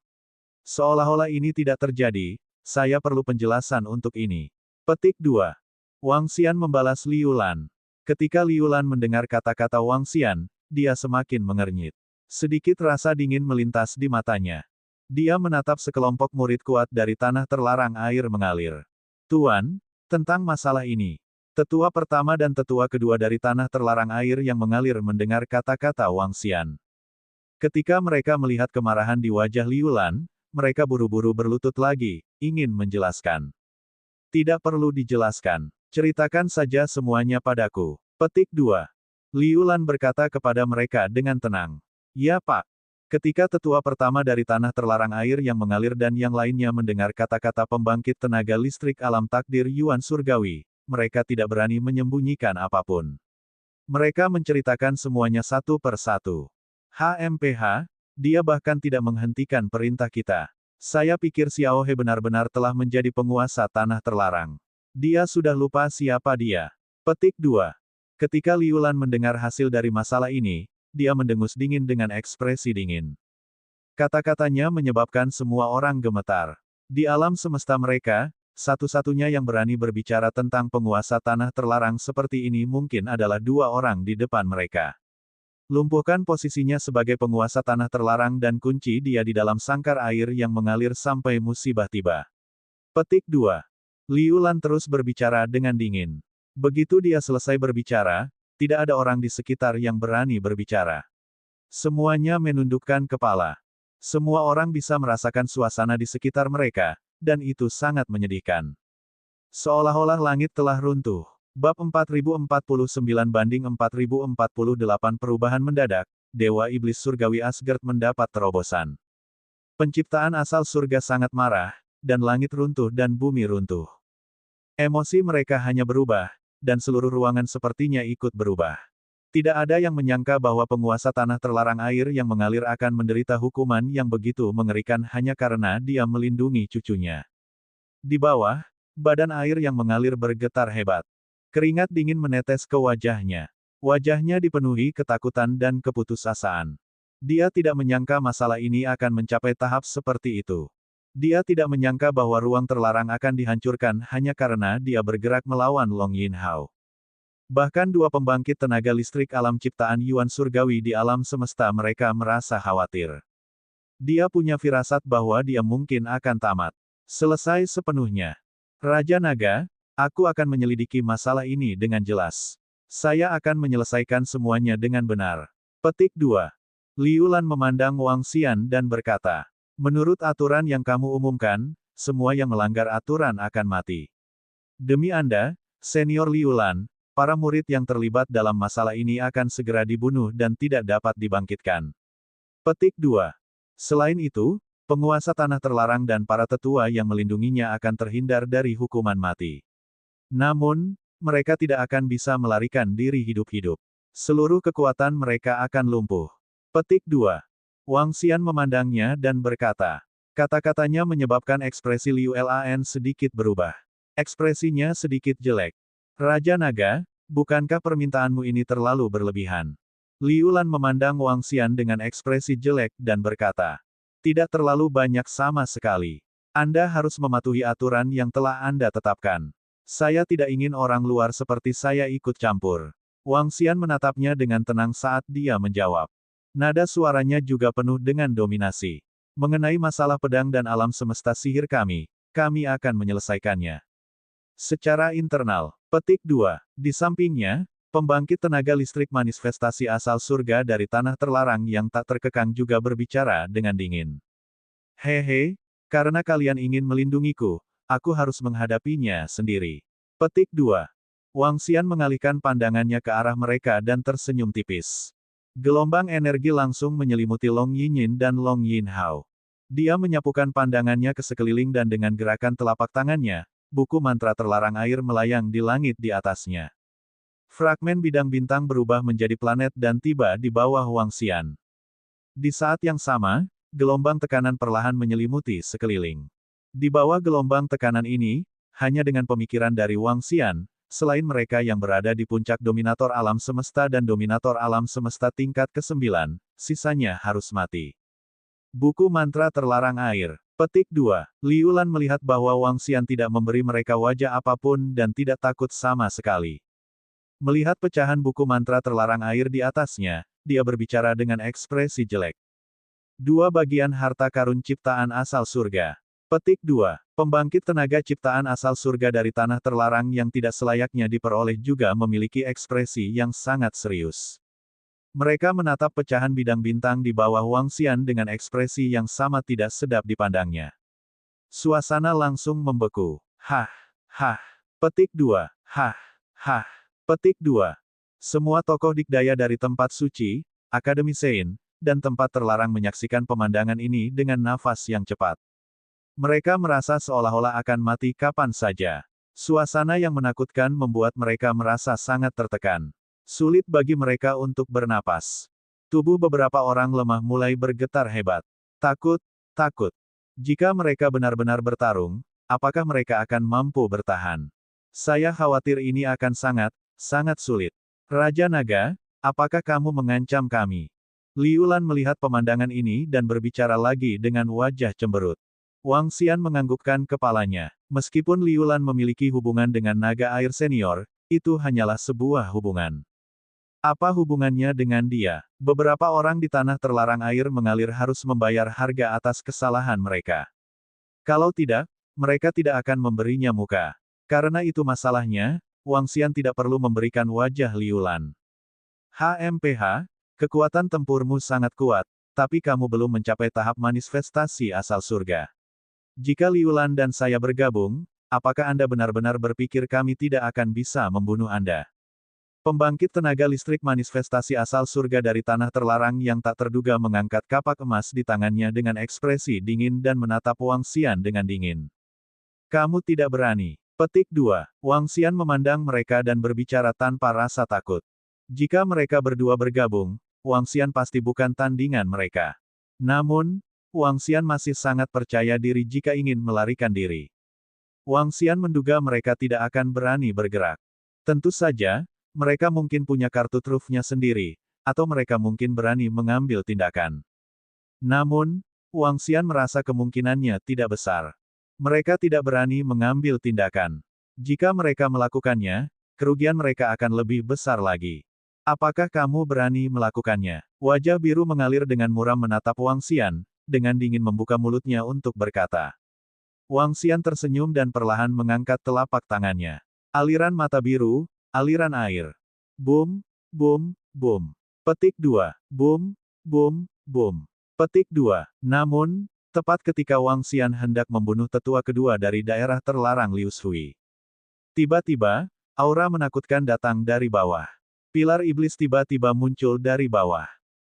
Seolah-olah ini tidak terjadi, saya perlu penjelasan untuk ini. Petik 2. Wang Xian membalas Liu Lan. Ketika Liu Lan mendengar kata-kata Wang Xian, dia semakin mengernyit. Sedikit rasa dingin melintas di matanya. Dia menatap sekelompok murid kuat dari tanah terlarang air mengalir. Tuan, tentang masalah ini. Tetua pertama dan tetua kedua dari tanah terlarang air yang mengalir mendengar kata-kata Wang Xian. Ketika mereka melihat kemarahan di wajah Liu Lan, mereka buru-buru berlutut lagi, ingin menjelaskan. Tidak perlu dijelaskan. Ceritakan saja semuanya padaku. Petik 2. Liu Lan berkata kepada mereka dengan tenang. Ya Pak. Ketika tetua pertama dari tanah terlarang air yang mengalir dan yang lainnya mendengar kata-kata pembangkit tenaga listrik alam takdir Yuan Surgawi, mereka tidak berani menyembunyikan apapun. Mereka menceritakan semuanya satu per satu. HMPH, dia bahkan tidak menghentikan perintah kita. Saya pikir Xiao He benar-benar telah menjadi penguasa tanah terlarang. Dia sudah lupa siapa dia. Petik 2. Ketika Liu Lan mendengar hasil dari masalah ini, dia mendengus dingin dengan ekspresi dingin. Kata-katanya menyebabkan semua orang gemetar. Di alam semesta mereka, satu-satunya yang berani berbicara tentang penguasa tanah terlarang seperti ini mungkin adalah dua orang di depan mereka. Lumpuhkan posisinya sebagai penguasa tanah terlarang dan kunci dia di dalam sangkar air yang mengalir sampai musibah tiba. Petik 2. Liu Lan terus berbicara dengan dingin. Begitu dia selesai berbicara, tidak ada orang di sekitar yang berani berbicara. Semuanya menundukkan kepala. Semua orang bisa merasakan suasana di sekitar mereka, dan itu sangat menyedihkan. Seolah-olah langit telah runtuh. Bab 4049-4048 Perubahan mendadak, Dewa Iblis Surgawi Asgard mendapat terobosan. Penciptaan asal surga sangat marah, dan langit runtuh dan bumi runtuh. Emosi mereka hanya berubah, dan seluruh ruangan sepertinya ikut berubah. Tidak ada yang menyangka bahwa penguasa tanah terlarang air yang mengalir akan menderita hukuman yang begitu mengerikan hanya karena dia melindungi cucunya. Di bawah, badan air yang mengalir bergetar hebat. Keringat dingin menetes ke wajahnya. Wajahnya dipenuhi ketakutan dan keputusasaan. Dia tidak menyangka masalah ini akan mencapai tahap seperti itu. Dia tidak menyangka bahwa ruang terlarang akan dihancurkan hanya karena dia bergerak melawan Long Yinhao. Bahkan dua pembangkit tenaga listrik alam ciptaan Yuan Surgawi di alam semesta mereka merasa khawatir. Dia punya firasat bahwa dia mungkin akan tamat. Selesai sepenuhnya. Raja Naga, aku akan menyelidiki masalah ini dengan jelas. Saya akan menyelesaikan semuanya dengan benar. Petik 2. Liu Lan memandang Wang Xian dan berkata, menurut aturan yang kamu umumkan, semua yang melanggar aturan akan mati. Demi Anda, Senior Liu Lan, para murid yang terlibat dalam masalah ini akan segera dibunuh dan tidak dapat dibangkitkan. Petik 2. Selain itu, penguasa tanah terlarang dan para tetua yang melindunginya akan terhindar dari hukuman mati. Namun, mereka tidak akan bisa melarikan diri hidup-hidup. Seluruh kekuatan mereka akan lumpuh. Petik 2. Wang Xian memandangnya dan berkata. Kata-katanya menyebabkan ekspresi Liu Lan sedikit berubah. Ekspresinya sedikit jelek. Raja Naga, bukankah permintaanmu ini terlalu berlebihan? Liu Lan memandang Wang Xian dengan ekspresi jelek dan berkata, tidak terlalu banyak sama sekali. Anda harus mematuhi aturan yang telah Anda tetapkan. Saya tidak ingin orang luar seperti saya ikut campur. Wang Xian menatapnya dengan tenang saat dia menjawab. Nada suaranya juga penuh dengan dominasi. Mengenai masalah pedang dan alam semesta sihir kami akan menyelesaikannya. Secara internal, petik 2. Di sampingnya, pembangkit tenaga listrik manifestasi asal surga dari tanah terlarang yang tak terkekang juga berbicara dengan dingin. Hehe, karena kalian ingin melindungiku, aku harus menghadapinya sendiri. Petik 2. Wang Xian mengalihkan pandangannya ke arah mereka dan tersenyum tipis. Gelombang energi langsung menyelimuti Long Yinyin dan Long Yinhao. Dia menyapukan pandangannya ke sekeliling dan dengan gerakan telapak tangannya, buku mantra terlarang air melayang di langit di atasnya. Fragmen bidang bintang berubah menjadi planet dan tiba di bawah Wang Xian. Di saat yang sama, gelombang tekanan perlahan menyelimuti sekeliling. Di bawah gelombang tekanan ini, hanya dengan pemikiran dari Wang Xian, selain mereka yang berada di puncak dominator alam semesta dan dominator alam semesta tingkat ke-9, sisanya harus mati. Buku mantra terlarang air. Petik 2. Liu Lan melihat bahwa Wang Xian tidak memberi mereka wajah apapun dan tidak takut sama sekali. Melihat pecahan buku mantra terlarang air di atasnya, dia berbicara dengan ekspresi jelek. 2 bagian harta karun ciptaan asal surga. Petik 2. Pembangkit tenaga ciptaan asal surga dari tanah terlarang yang tidak selayaknya diperoleh juga memiliki ekspresi yang sangat serius. Mereka menatap pecahan bidang bintang di bawah Wang Xian dengan ekspresi yang sama tidak sedap dipandangnya. Suasana langsung membeku. Hah, hah. Petik 2. Hah, hah. Petik 2. Semua tokoh dikdaya dari tempat suci, Akademi Sein, dan tempat terlarang menyaksikan pemandangan ini dengan nafas yang cepat. Mereka merasa seolah-olah akan mati kapan saja. Suasana yang menakutkan membuat mereka merasa sangat tertekan. Sulit bagi mereka untuk bernapas. Tubuh beberapa orang lemah mulai bergetar hebat. Takut, takut. Jika mereka benar-benar bertarung, apakah mereka akan mampu bertahan? Saya khawatir ini akan sangat sulit. Raja Naga, apakah kamu mengancam kami? Liu Lan melihat pemandangan ini dan berbicara lagi dengan wajah cemberut. Wang Xian menganggukkan kepalanya. Meskipun Liu Lan memiliki hubungan dengan naga air senior, itu hanyalah sebuah hubungan. Apa hubungannya dengan dia? Beberapa orang di tanah terlarang air mengalir harus membayar harga atas kesalahan mereka. Kalau tidak, mereka tidak akan memberinya muka. Karena itu masalahnya, Wang Xian tidak perlu memberikan wajah Liu Lan. HMPH, kekuatan tempurmu sangat kuat, tapi kamu belum mencapai tahap manifestasi asal surga. Jika Liu Lan dan saya bergabung, apakah Anda benar-benar berpikir kami tidak akan bisa membunuh Anda? Pembangkit tenaga listrik manifestasi asal surga dari tanah terlarang yang tak terduga mengangkat kapak emas di tangannya dengan ekspresi dingin dan menatap Wang Xian dengan dingin. Kamu tidak berani. Petik 2. Wang Xian memandang mereka dan berbicara tanpa rasa takut. Jika mereka berdua bergabung, Wang Xian pasti bukan tandingan mereka. Namun, Wang Xian masih sangat percaya diri jika ingin melarikan diri. Wang Xian menduga mereka tidak akan berani bergerak. Tentu saja, mereka mungkin punya kartu trufnya sendiri, atau mereka mungkin berani mengambil tindakan. Namun, Wang Xian merasa kemungkinannya tidak besar. Mereka tidak berani mengambil tindakan. Jika mereka melakukannya, kerugian mereka akan lebih besar lagi. Apakah kamu berani melakukannya? Wajah biru mengalir dengan muram menatap Wang Xian, dengan dingin membuka mulutnya untuk berkata. Wang Xian tersenyum dan perlahan mengangkat telapak tangannya. Aliran mata biru, aliran air. Boom, boom, boom. Petik 2. Boom, boom, boom. Petik 2. Namun, tepat ketika Wang Xian hendak membunuh tetua kedua dari daerah terlarang Liu Shui. Tiba-tiba, aura menakutkan datang dari bawah. Pilar iblis tiba-tiba muncul dari bawah.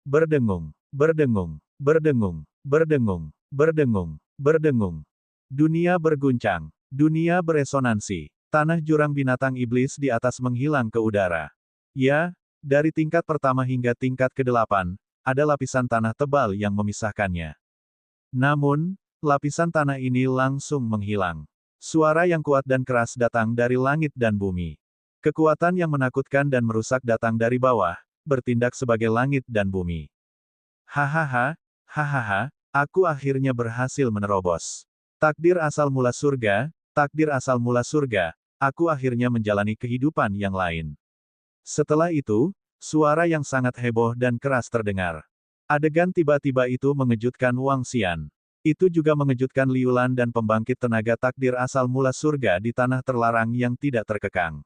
Berdengung, berdengung, berdengung, berdengung, berdengung, berdengung. Dunia berguncang. Dunia beresonansi. Tanah jurang binatang iblis di atas menghilang ke udara. Ya, dari tingkat pertama hingga tingkat ke-8, ada lapisan tanah tebal yang memisahkannya. Namun, lapisan tanah ini langsung menghilang. Suara yang kuat dan keras datang dari langit dan bumi. Kekuatan yang menakutkan dan merusak datang dari bawah, bertindak sebagai langit dan bumi. Hahaha, hahaha, aku akhirnya berhasil menerobos. Takdir asal mula surga, takdir asal mula surga, aku akhirnya menjalani kehidupan yang lain. Setelah itu, suara yang sangat heboh dan keras terdengar. Adegan tiba-tiba itu mengejutkan Wang Xian. Itu juga mengejutkan Liu Lan dan pembangkit tenaga takdir asal mula surga di tanah terlarang yang tidak terkekang.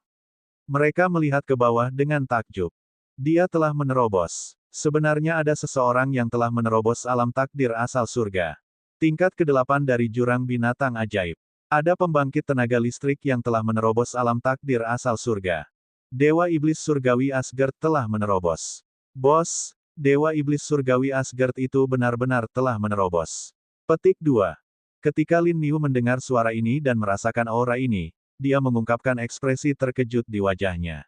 Mereka melihat ke bawah dengan takjub. Dia telah menerobos. Sebenarnya ada seseorang yang telah menerobos alam takdir asal surga. Tingkat ke-8 dari jurang binatang ajaib. Ada pembangkit tenaga listrik yang telah menerobos alam takdir asal surga. Dewa Iblis Surgawi Asgard telah menerobos. Bos, Dewa Iblis Surgawi Asgard itu benar-benar telah menerobos. Petik 2. Ketika Lin Niu mendengar suara ini dan merasakan aura ini, dia mengungkapkan ekspresi terkejut di wajahnya.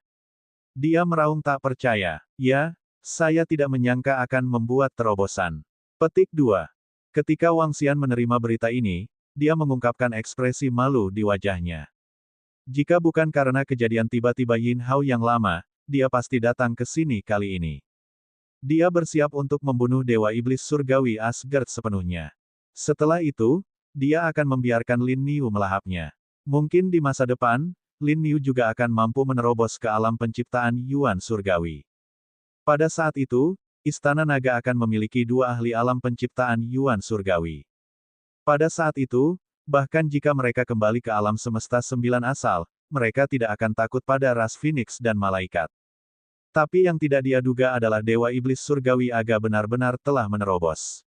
Dia meraung tak percaya. Ya, saya tidak menyangka akan membuat terobosan. Petik 2. Ketika Wang Xian menerima berita ini, dia mengungkapkan ekspresi malu di wajahnya. Jika bukan karena kejadian tiba-tiba Yin Hao yang lama, dia pasti datang ke sini kali ini. Dia bersiap untuk membunuh Dewa Iblis Surgawi Asgard sepenuhnya. Setelah itu, dia akan membiarkan Lin Niu melahapnya. Mungkin di masa depan, Lin Niu juga akan mampu menerobos ke alam penciptaan Yuan Surgawi. Pada saat itu, Istana Naga akan memiliki 2 ahli alam penciptaan Yuan Surgawi. Pada saat itu, bahkan jika mereka kembali ke alam semesta 9 asal, mereka tidak akan takut pada ras Phoenix dan malaikat. Tapi yang tidak dia duga adalah Dewa Iblis Surgawi Aga benar-benar telah menerobos.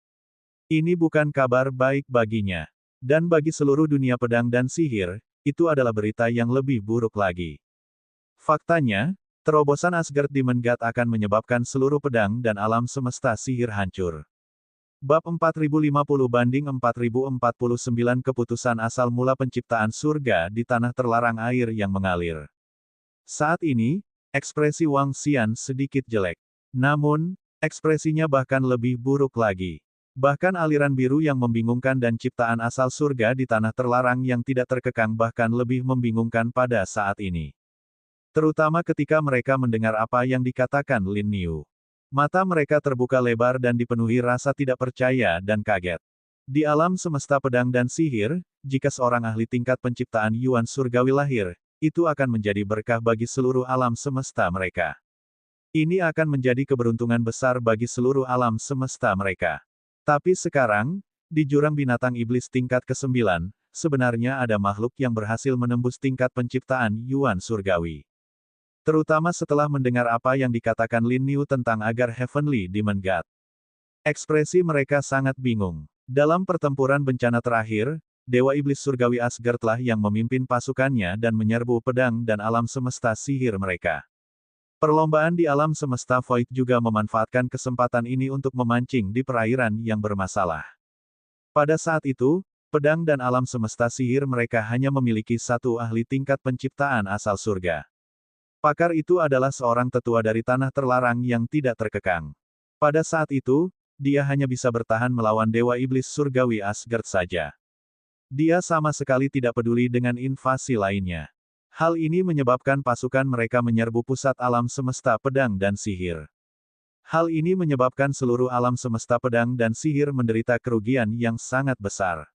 Ini bukan kabar baik baginya. Dan bagi seluruh dunia pedang dan sihir, itu adalah berita yang lebih buruk lagi. Faktanya, terobosan Asgard Demon God akan menyebabkan seluruh pedang dan alam semesta sihir hancur. Bab 4050-4049 Keputusan asal mula penciptaan surga di tanah terlarang air yang mengalir. Saat ini, ekspresi Wang Xian sedikit jelek. Namun, ekspresinya bahkan lebih buruk lagi. Bahkan aliran biru yang membingungkan dan ciptaan asal surga di tanah terlarang yang tidak terkekang bahkan lebih membingungkan pada saat ini. Terutama ketika mereka mendengar apa yang dikatakan Lin Niu. Mata mereka terbuka lebar dan dipenuhi rasa tidak percaya dan kaget. Di alam semesta pedang dan sihir, jika seorang ahli tingkat penciptaan Yuan Surgawi lahir, itu akan menjadi berkah bagi seluruh alam semesta mereka. Ini akan menjadi keberuntungan besar bagi seluruh alam semesta mereka. Tapi sekarang, di jurang binatang iblis tingkat ke-9, sebenarnya ada makhluk yang berhasil menembus tingkat penciptaan Yuan Surgawi. Terutama setelah mendengar apa yang dikatakan Lin Niu tentang agar Heavenly Demon God. Ekspresi mereka sangat bingung. Dalam pertempuran bencana terakhir, Dewa Iblis Surgawi Asgardlah yang memimpin pasukannya dan menyerbu pedang dan alam semesta sihir mereka. Perlombaan di alam semesta Void juga memanfaatkan kesempatan ini untuk memancing di perairan yang bermasalah. Pada saat itu, pedang dan alam semesta sihir mereka hanya memiliki 1 ahli tingkat penciptaan asal surga. Pakar itu adalah seorang tetua dari tanah terlarang yang tidak terkekang. Pada saat itu, dia hanya bisa bertahan melawan Dewa Iblis Surgawi Asgard saja. Dia sama sekali tidak peduli dengan invasi lainnya. Hal ini menyebabkan pasukan mereka menyerbu pusat alam semesta pedang dan sihir. Hal ini menyebabkan seluruh alam semesta pedang dan sihir menderita kerugian yang sangat besar.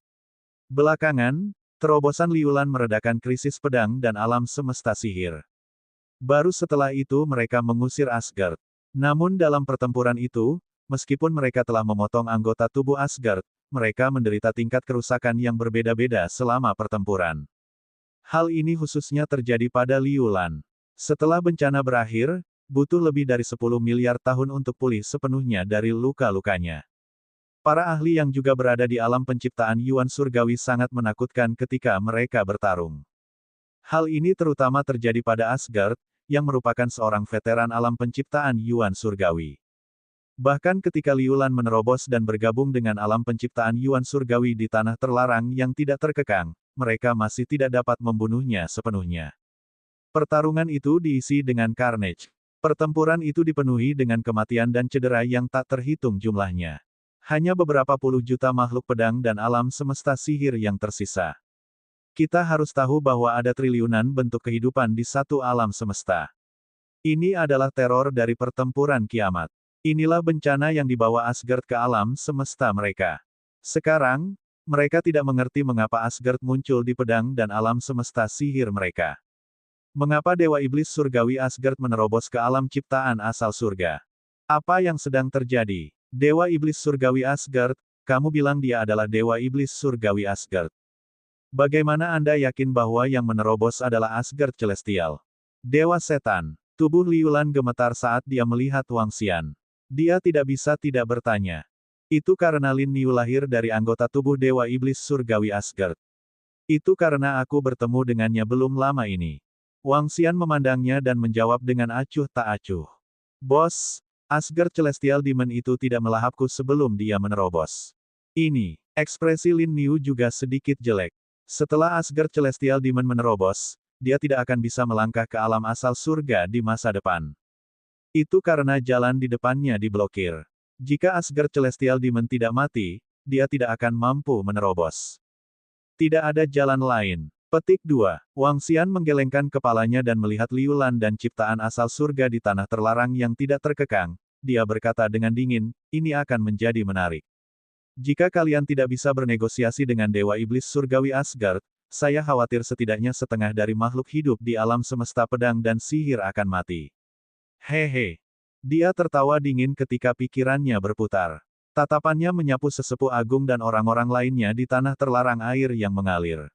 Belakangan, terobosan Liu Lan meredakan krisis pedang dan alam semesta sihir. Baru setelah itu mereka mengusir Asgard. Namun dalam pertempuran itu, meskipun mereka telah memotong anggota tubuh Asgard, mereka menderita tingkat kerusakan yang berbeda-beda selama pertempuran. Hal ini khususnya terjadi pada Liu Lan. Setelah bencana berakhir, butuh lebih dari 10 miliar tahun untuk pulih sepenuhnya dari luka-lukanya. Para ahli yang juga berada di alam penciptaan Yuan Surgawi sangat menakutkan ketika mereka bertarung. Hal ini terutama terjadi pada Asgard, yang merupakan seorang veteran alam penciptaan Yuan Surgawi. Bahkan ketika Liu Lan menerobos dan bergabung dengan alam penciptaan Yuan Surgawi di tanah terlarang yang tidak terkekang, mereka masih tidak dapat membunuhnya sepenuhnya. Pertarungan itu diisi dengan carnage. Pertempuran itu dipenuhi dengan kematian dan cedera yang tak terhitung jumlahnya. Hanya beberapa puluh juta makhluk pedang dan alam semesta sihir yang tersisa. Kita harus tahu bahwa ada triliunan bentuk kehidupan di satu alam semesta. Ini adalah teror dari pertempuran kiamat. Inilah bencana yang dibawa Asgard ke alam semesta mereka. Sekarang, mereka tidak mengerti mengapa Asgard muncul di pedang dan alam semesta sihir mereka. Mengapa Dewa Iblis Surgawi Asgard menerobos ke alam ciptaan asal surga? Apa yang sedang terjadi? Dewa Iblis Surgawi Asgard, kamu bilang dia adalah Dewa Iblis Surgawi Asgard. Bagaimana Anda yakin bahwa yang menerobos adalah Asgard Celestial? Dewa Setan. Tubuh Liu Lan gemetar saat dia melihat Wang Xian. Dia tidak bisa tidak bertanya. Itu karena Lin Niu lahir dari anggota tubuh Dewa Iblis Surgawi Asgard. Itu karena aku bertemu dengannya belum lama ini. Wang Xian memandangnya dan menjawab dengan acuh tak acuh. Bos, Asgard Celestial Demon itu tidak melahapku sebelum dia menerobos. Ini, ekspresi Lin Niu juga sedikit jelek. Setelah Asgard Celestial Demon menerobos, dia tidak akan bisa melangkah ke alam asal surga di masa depan. Itu karena jalan di depannya diblokir. Jika Asgard Celestial Demon tidak mati, dia tidak akan mampu menerobos. Tidak ada jalan lain. Petik 2. Wang Xian menggelengkan kepalanya dan melihat Liu Lan dan ciptaan asal surga di tanah terlarang yang tidak terkekang. Dia berkata dengan dingin, ini akan menjadi menarik. Jika kalian tidak bisa bernegosiasi dengan Dewa Iblis Surgawi Asgard, saya khawatir setidaknya setengah dari makhluk hidup di alam semesta pedang dan sihir akan mati. Hehe. Dia tertawa dingin ketika pikirannya berputar. Tatapannya menyapu sesepuh agung dan orang-orang lainnya di tanah terlarang air yang mengalir.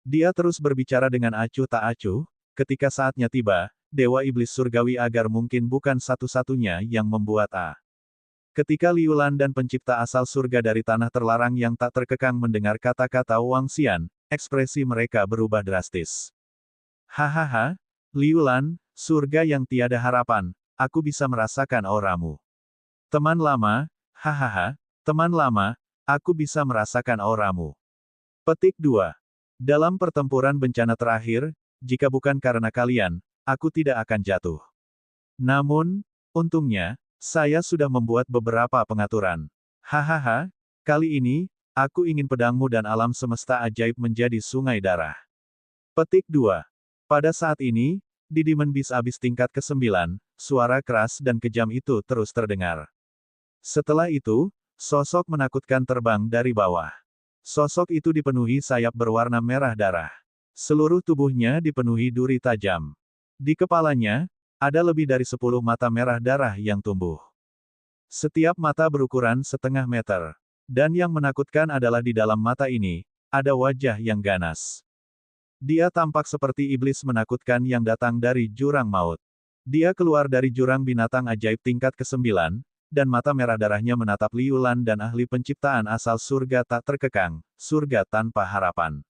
Dia terus berbicara dengan acuh tak acuh, ketika saatnya tiba, Dewa Iblis Surgawi Agar mungkin bukan satu-satunya yang membuat Ketika Liu Lan dan pencipta asal surga dari tanah terlarang yang tak terkekang mendengar kata-kata Wang Xian, ekspresi mereka berubah drastis. Hahaha, Liu Lan, surga yang tiada harapan, aku bisa merasakan auramu. Teman lama, hahaha, teman lama, aku bisa merasakan auramu. Petik 2. Dalam pertempuran bencana terakhir, jika bukan karena kalian, aku tidak akan jatuh. Namun, untungnya, saya sudah membuat beberapa pengaturan. Hahaha, kali ini, aku ingin pedangmu dan alam semesta ajaib menjadi sungai darah. Petik 2. Pada saat ini, di Demon Beast Abyss tingkat ke-9, suara keras dan kejam itu terus terdengar. Setelah itu, sosok menakutkan terbang dari bawah. Sosok itu dipenuhi sayap berwarna merah darah. Seluruh tubuhnya dipenuhi duri tajam. Di kepalanya, ada lebih dari 10 mata merah darah yang tumbuh. Setiap mata berukuran setengah meter. Dan yang menakutkan adalah di dalam mata ini, ada wajah yang ganas. Dia tampak seperti iblis menakutkan yang datang dari jurang maut. Dia keluar dari jurang binatang ajaib tingkat ke-9, dan mata merah darahnya menatap Liu Lan dan ahli penciptaan asal surga tak terkekang, surga tanpa harapan.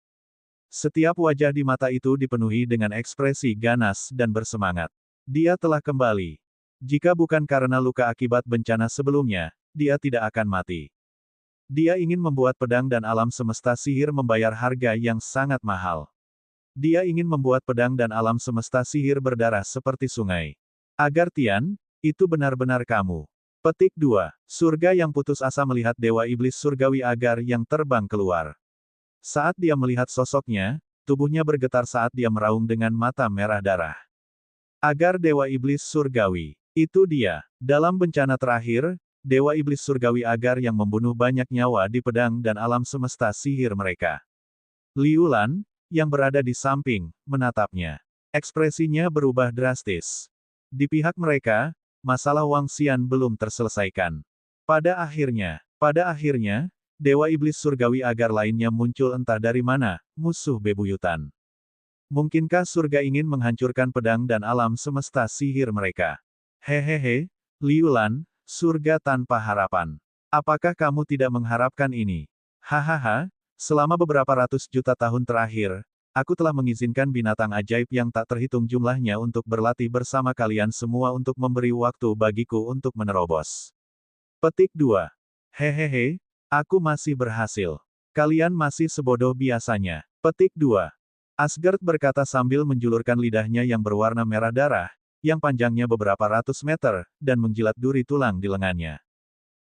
Setiap wajah di mata itu dipenuhi dengan ekspresi ganas dan bersemangat. Dia telah kembali. Jika bukan karena luka akibat bencana sebelumnya, dia tidak akan mati. Dia ingin membuat pedang dan alam semesta sihir membayar harga yang sangat mahal. Dia ingin membuat pedang dan alam semesta sihir berdarah seperti sungai. Agar Tian, itu benar-benar kamu. Petik 2. Surga yang putus asa melihat Dewa Iblis Surgawi Agar yang terbang keluar. Saat dia melihat sosoknya, tubuhnya bergetar saat dia meraung dengan mata merah darah. Agar Dewa Iblis Surgawi. Itu dia. Dalam bencana terakhir, Dewa Iblis Surgawi Agar yang membunuh banyak nyawa di pedang dan alam semesta sihir mereka. Liu Lan, yang berada di samping, menatapnya. Ekspresinya berubah drastis. Di pihak mereka, masalah Wang Xian belum terselesaikan. Pada akhirnya, Dewa Iblis Surgawi Agar lainnya muncul entah dari mana, musuh bebuyutan. Mungkinkah surga ingin menghancurkan pedang dan alam semesta sihir mereka? Hehehe, Liu Lan, surga tanpa harapan. Apakah kamu tidak mengharapkan ini? Hahaha, selama beberapa ratus juta tahun terakhir, aku telah mengizinkan binatang ajaib yang tak terhitung jumlahnya untuk berlatih bersama kalian semua untuk memberi waktu bagiku untuk menerobos. Petik 2. Hehehe, aku masih berhasil. Kalian masih sebodoh biasanya. Petik 2. Asgard berkata sambil menjulurkan lidahnya yang berwarna merah darah, yang panjangnya beberapa ratus meter, dan menjilat duri tulang di lengannya.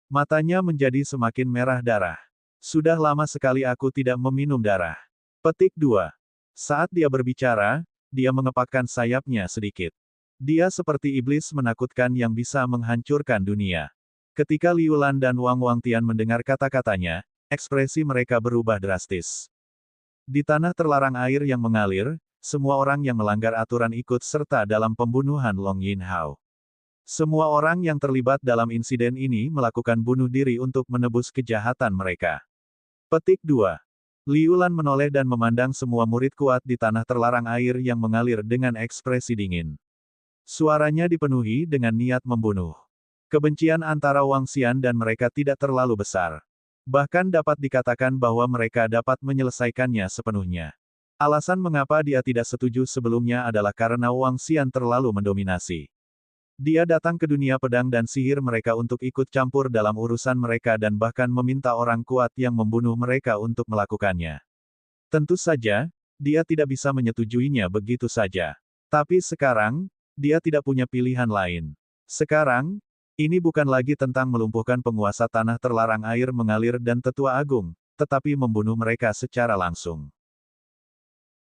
Matanya menjadi semakin merah darah. Sudah lama sekali aku tidak meminum darah. Petik 2. Saat dia berbicara, dia mengepakkan sayapnya sedikit. Dia seperti iblis menakutkan yang bisa menghancurkan dunia. Ketika Liu Lan dan Wang Tian mendengar kata-katanya, ekspresi mereka berubah drastis. Di tanah terlarang air yang mengalir, semua orang yang melanggar aturan ikut serta dalam pembunuhan Long Yinhao. Semua orang yang terlibat dalam insiden ini melakukan bunuh diri untuk menebus kejahatan mereka. Petik 2. Liu Lan menoleh dan memandang semua murid kuat di tanah terlarang air yang mengalir dengan ekspresi dingin. Suaranya dipenuhi dengan niat membunuh. Kebencian antara Wang Xian dan mereka tidak terlalu besar. Bahkan dapat dikatakan bahwa mereka dapat menyelesaikannya sepenuhnya. Alasan mengapa dia tidak setuju sebelumnya adalah karena Wang Xian terlalu mendominasi. Dia datang ke dunia pedang dan sihir mereka untuk ikut campur dalam urusan mereka dan bahkan meminta orang kuat yang membunuh mereka untuk melakukannya. Tentu saja, dia tidak bisa menyetujuinya begitu saja. Tapi sekarang, dia tidak punya pilihan lain. Sekarang, ini bukan lagi tentang melumpuhkan penguasa tanah terlarang air mengalir dan tetua agung, tetapi membunuh mereka secara langsung.